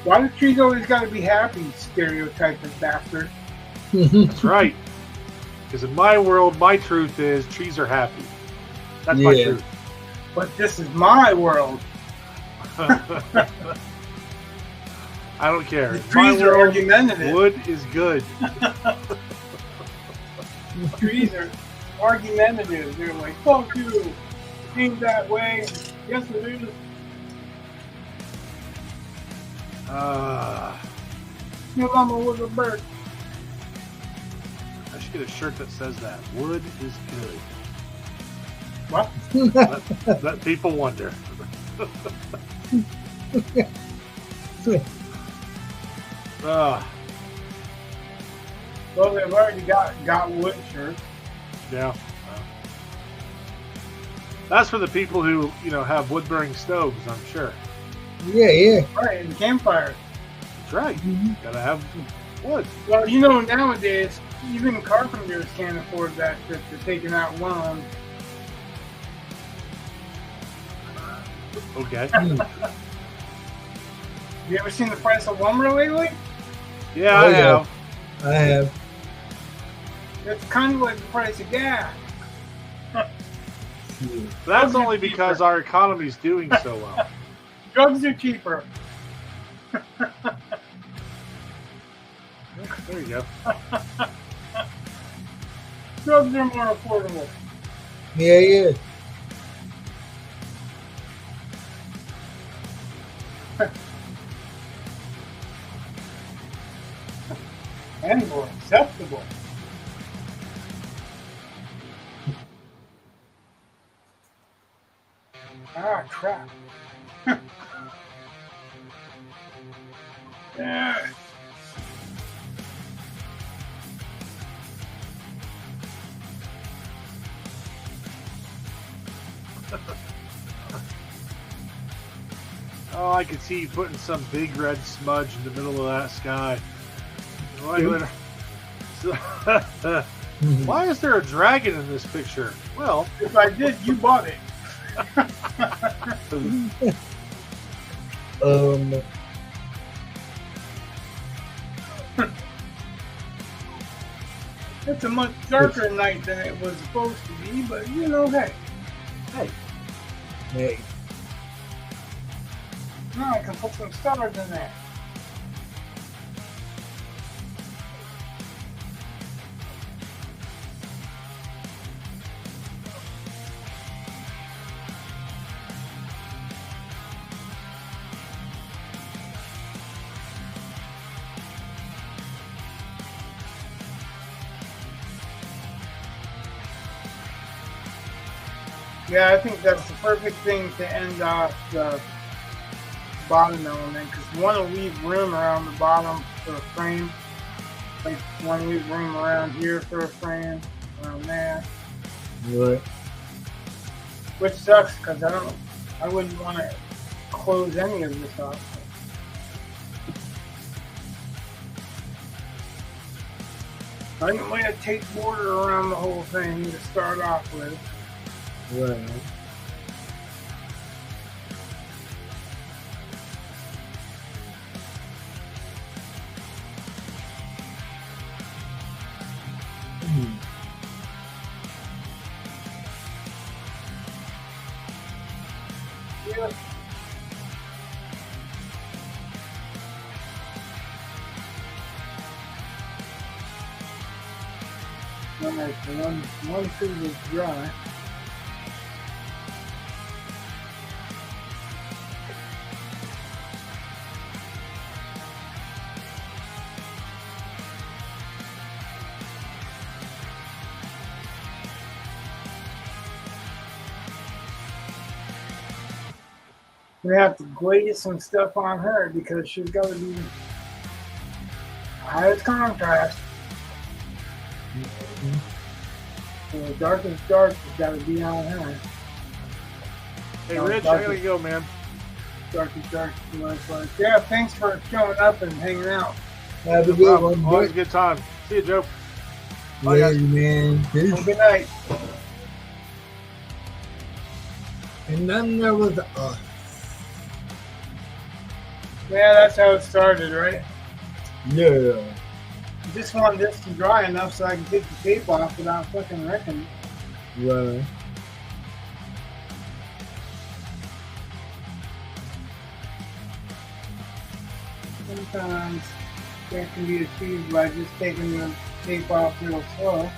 Why do trees always got to be happy, stereotyping bastard? That's right. Because in my world, my truth is trees are happy. That's my truth. But this is my world. I don't care. The trees are argumentative. Wood is good. The trees are argumentative. They're like, fuck you. Ain't that way. Yes, it is. Your mama was a bird. I should get a shirt that says that. Wood is good. What? Let people wonder. Well, they've already got wood shirts. Yeah. That's for the people who, have wood-burning stoves, I'm sure. Yeah. Right, and campfires. That's right. Mm-hmm. Gotta have wood. Well, nowadays, even carpenters can't afford that shit. They're taking out loans. Okay. You ever seen the price of lumber lately? Yeah, I have. I have. It's kind of like the price of gas. That's only because our economy's doing so well. Drugs are cheaper. There you go. Drugs are more affordable. Yeah. And more acceptable. Ah, crap. Yeah. Oh, I could see you putting some big red smudge in the middle of that sky. Why is there a dragon in this picture? Well, if I did, you bought it. It's a much darker night than it was supposed to be, but you know, hey. Now I can put some stars in there. Yeah, I think that's the perfect thing to end off the bottom element, because you want to leave room around the bottom for a frame. Like, you want to leave room around here for a frame, around there. Right. Which sucks, because I wouldn't want to close any of this off. I'm going to take border around the whole thing to start off with. Right. Yeah. Alright, so one food is dry. We have to glaze some stuff on her because she's got to be highest contrast. So the darkest dark has got to be on her. Hey, Rich, I gotta go, man. Darkest dark. Yeah, thanks for showing up and hanging out. Have a good one. Always a good time. See you, Joe. Bye, guys. Man. Well, good night. And then there was us. Yeah, that's how it started, right? Yeah. I just want this to dry enough so I can take the tape off without fucking wrecking it. Right. Sometimes that can be achieved by just taking the tape off real slow.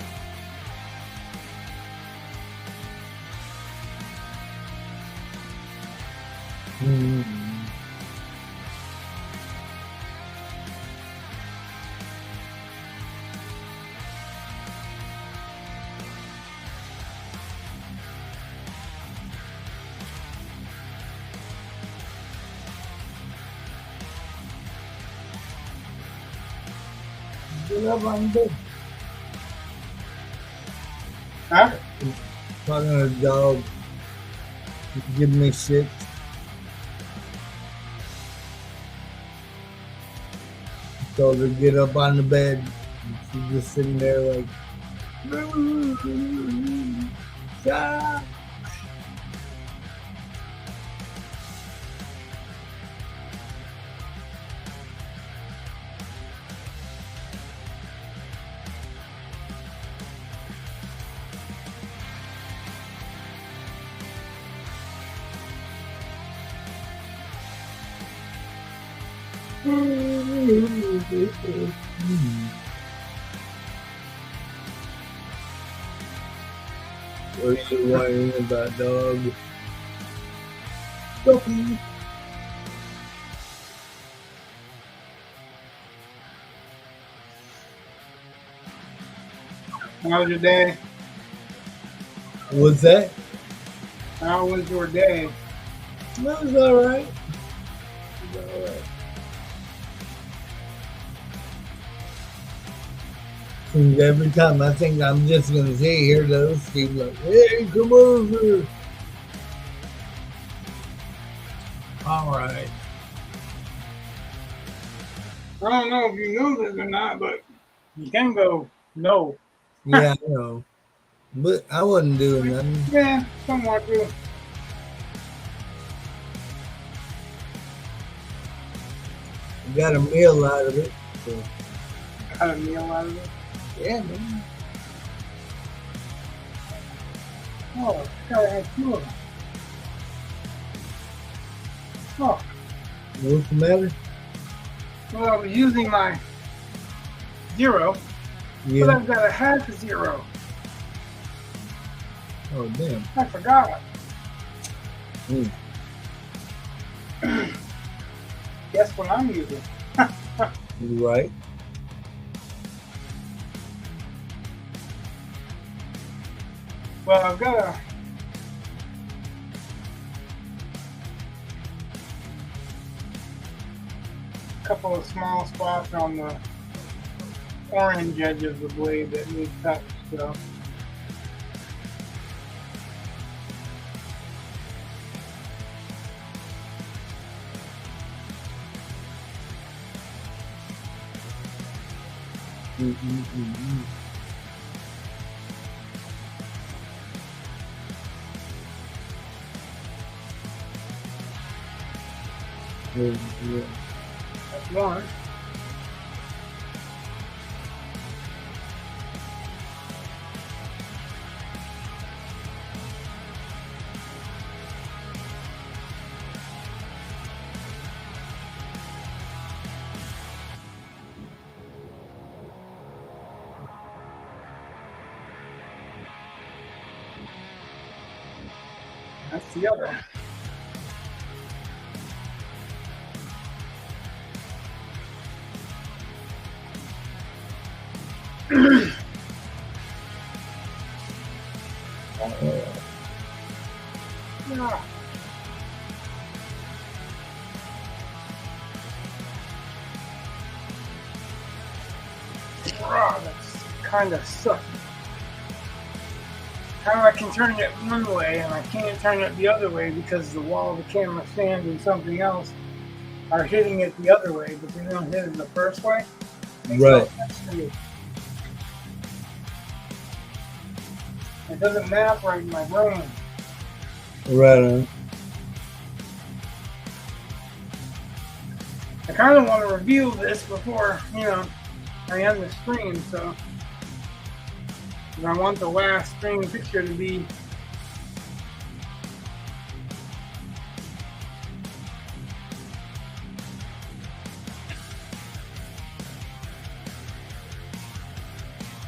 Mm-hmm. Huh? Talking to a dog. Give me shit. Told her to get up on the bed. She's just sitting there like, ah. What are you whining about, dog? Doggy. How was your day? What's that? How was your day? That was alright. Alright. Seems every time I think I'm just gonna sit here, those Steve like, hey, come over. Alright. I don't know if you knew this or not, but you can go no. Yeah, I know. But I wasn't doing nothing. Yeah, somewhat do. Got a meal out of it. So. Got a meal out of it. Yeah, man. Oh, gotta have two of them. Oh, What's the matter? well, I was using my 0, but Yeah. I've got a half a 0. Oh, damn. I forgot. Mm. Guess what I'm using? You right. Well, I've got a couple of small spots on the orange edge of the blade that need touch, so that's one. That's the other one. Yeah. Wow, that's kind of sucky. How I can turn it one way and I can't turn it the other way because the wall, the camera stand, and something else are hitting it the other way, but they don't hit it the first way. Makes no Right. sense to me. It doesn't map right in my brain. Right on. I kind of want to reveal this before, I end the stream, so I want the last stream picture to be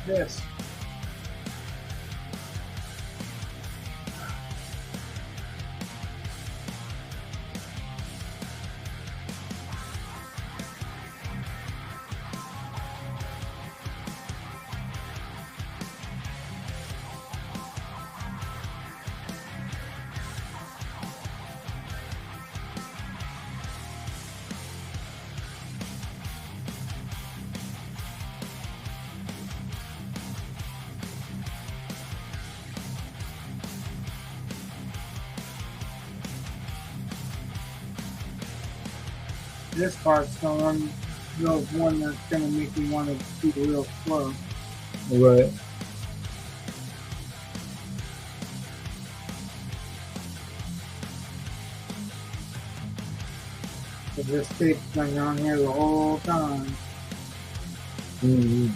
this. This part's the one that's gonna make me want to be real slow. Right. So this tape's been on here the whole time. Mm-hmm.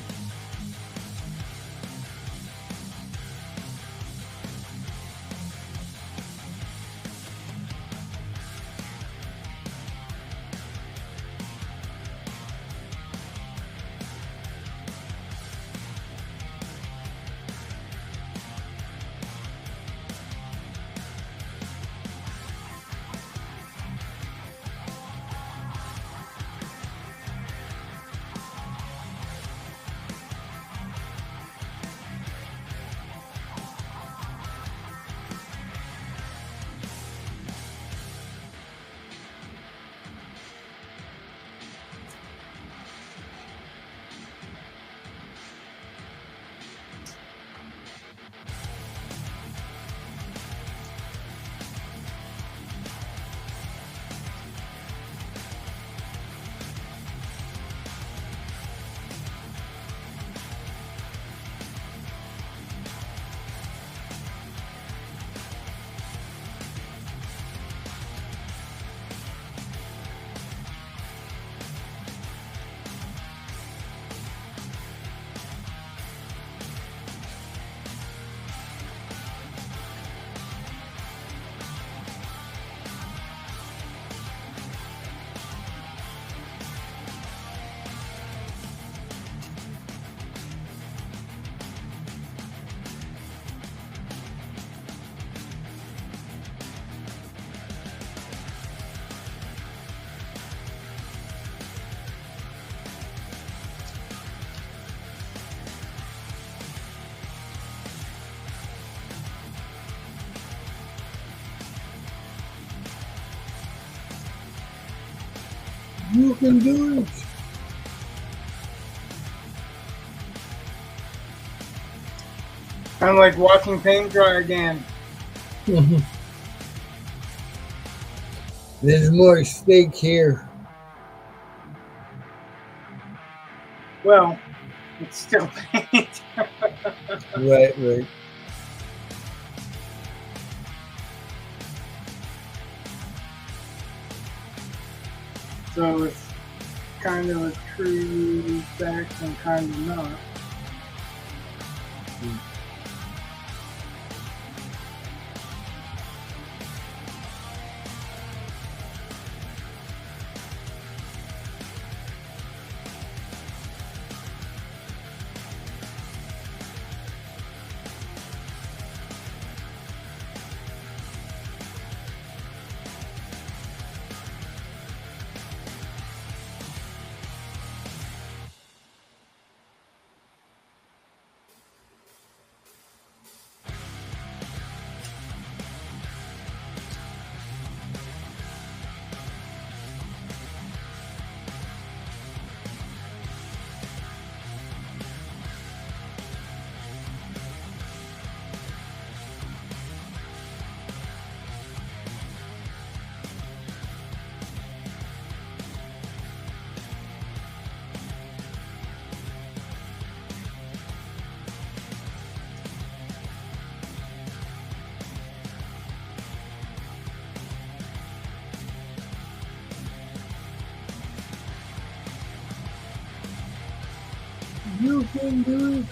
You can do it. I'm like watching paint dry again. There's more at stake here. Well, it's still paint. Right. So it's kind of a true fact and kind of not. You can do it.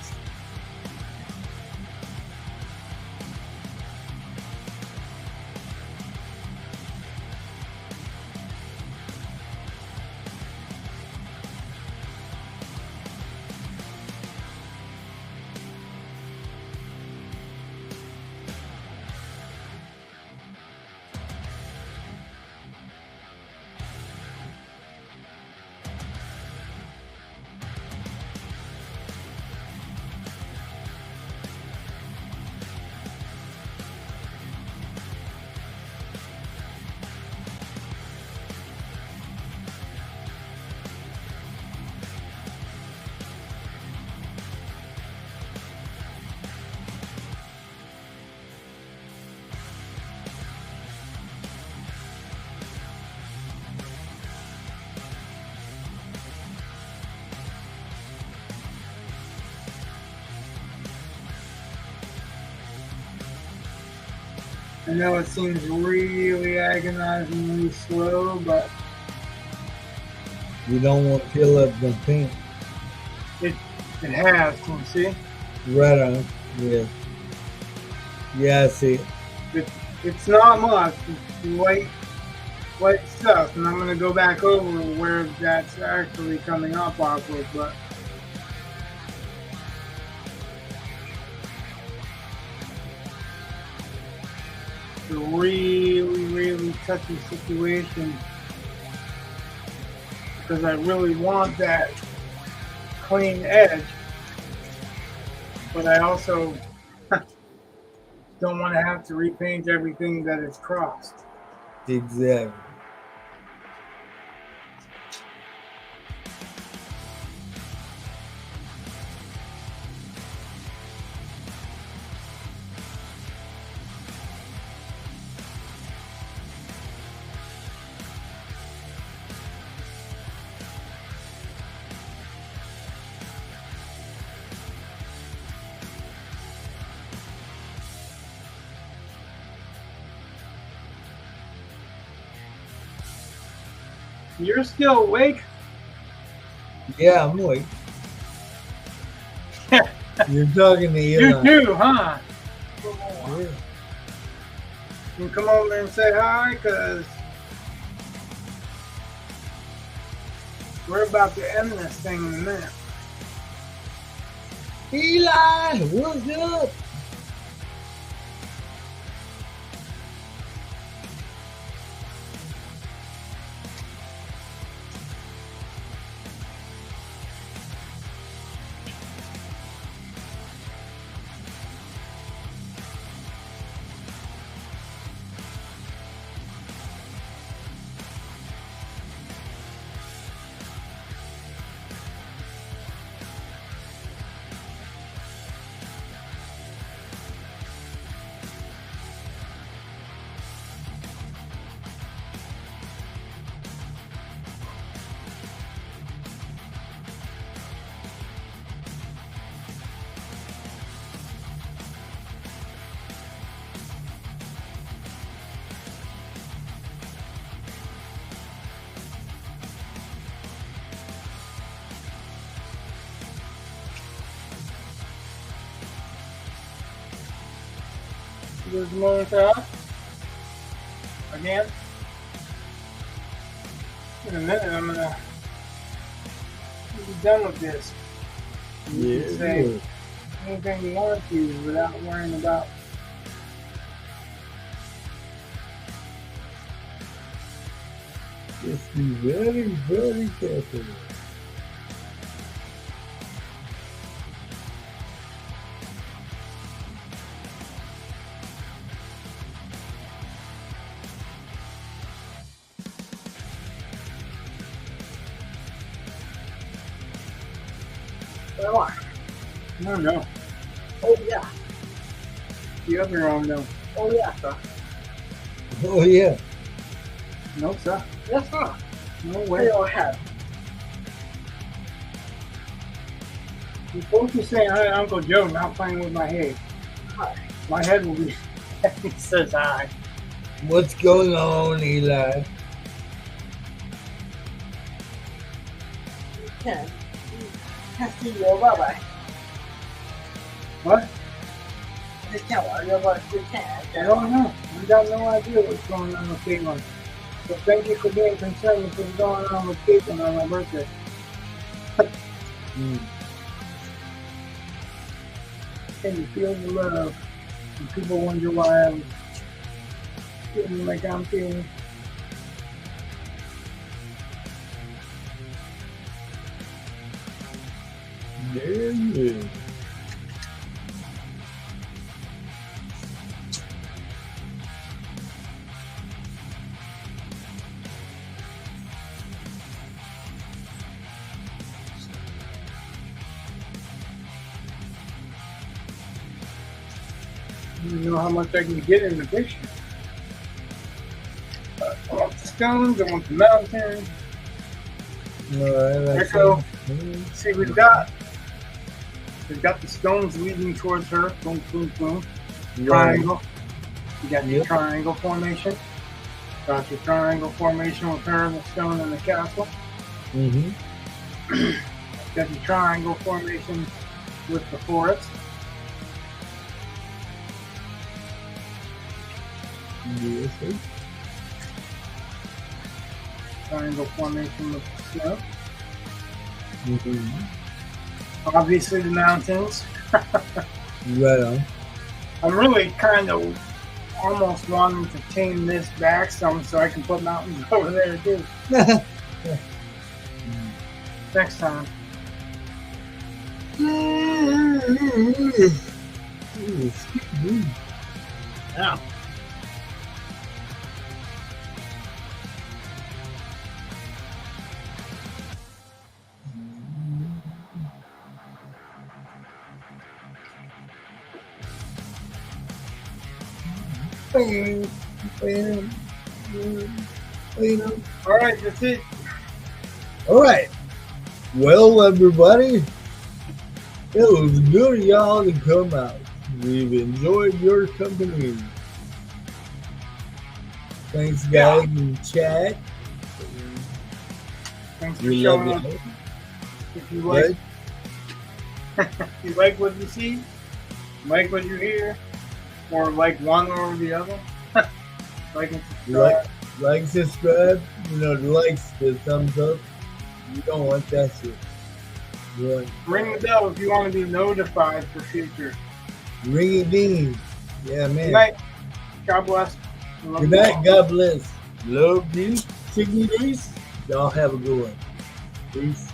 I know it seems really agonizingly slow, but You don't want to fill up the paint. it has, can you see? Right on. Yeah. Yeah, I see it. It's not much. It's white stuff, and I'm going to go back over where that's actually coming up off of, but it's a really touchy situation because I really want that clean edge, but I also don't want to have to repaint everything that is crossed. Exactly. You're still awake? Yeah, I'm awake. You're talking to You Elon. too, huh? Yeah. You come over and say hi, because we're about to end this thing in a minute. Eli, what's up? this moment to us. Again. In a minute, I'm gonna be done with this. You can say anything you want to without worrying about. Just be very, very careful. No, no. Oh, yeah. The other arm, no. Oh, yeah, sir. Oh, yeah. No, sir. Yes, sir. No They way. all have. You're supposed to say hi, Uncle Joe, not playing with my head. Hi. My head will be. He says hi. What's going on, Eli? You can. Can't see you. Bye-bye. What? Just can't worry about it. You can. I don't know. We got no idea what's going on with Caitlin. So thank you for being concerned with what's going on with Caitlin on my birthday. Can you feel the love? And people wonder why I'm feeling like I'm feeling. There you is. You know how much I can get in the picture. I want the stones, I want the mountains. Alright, Echo. See, we've got the stones leading towards her. Boom, boom, boom. Triangle. You got your triangle formation. Got your triangle formation with her, the stone, and the castle. Mm-hmm. Got your triangle formation with the forest. Yes, sir. Triangle formation with the snow. Mm-hmm. Obviously the mountains. Right on. I'm really kind of almost wanting to tame this back some so I can put mountains over there too. Next time. Yeah. All right, that's it. All right. Well, everybody, it was good of y'all to come out. We've enjoyed your company. Thanks, guys, in chat. Thanks for We love showing up. it. If you like, you like what you see, like what you hear, or like one or the other, like and subscribe. Like, subscribe. You know, the likes, the thumbs up. You don't want that shit. You want Ring the bell if you want to be notified for future. ring it in. Yeah, man. Good night. God bless. Love Good you night. all. God bless. Love you. Chicken days. Y'all have a good one. Peace.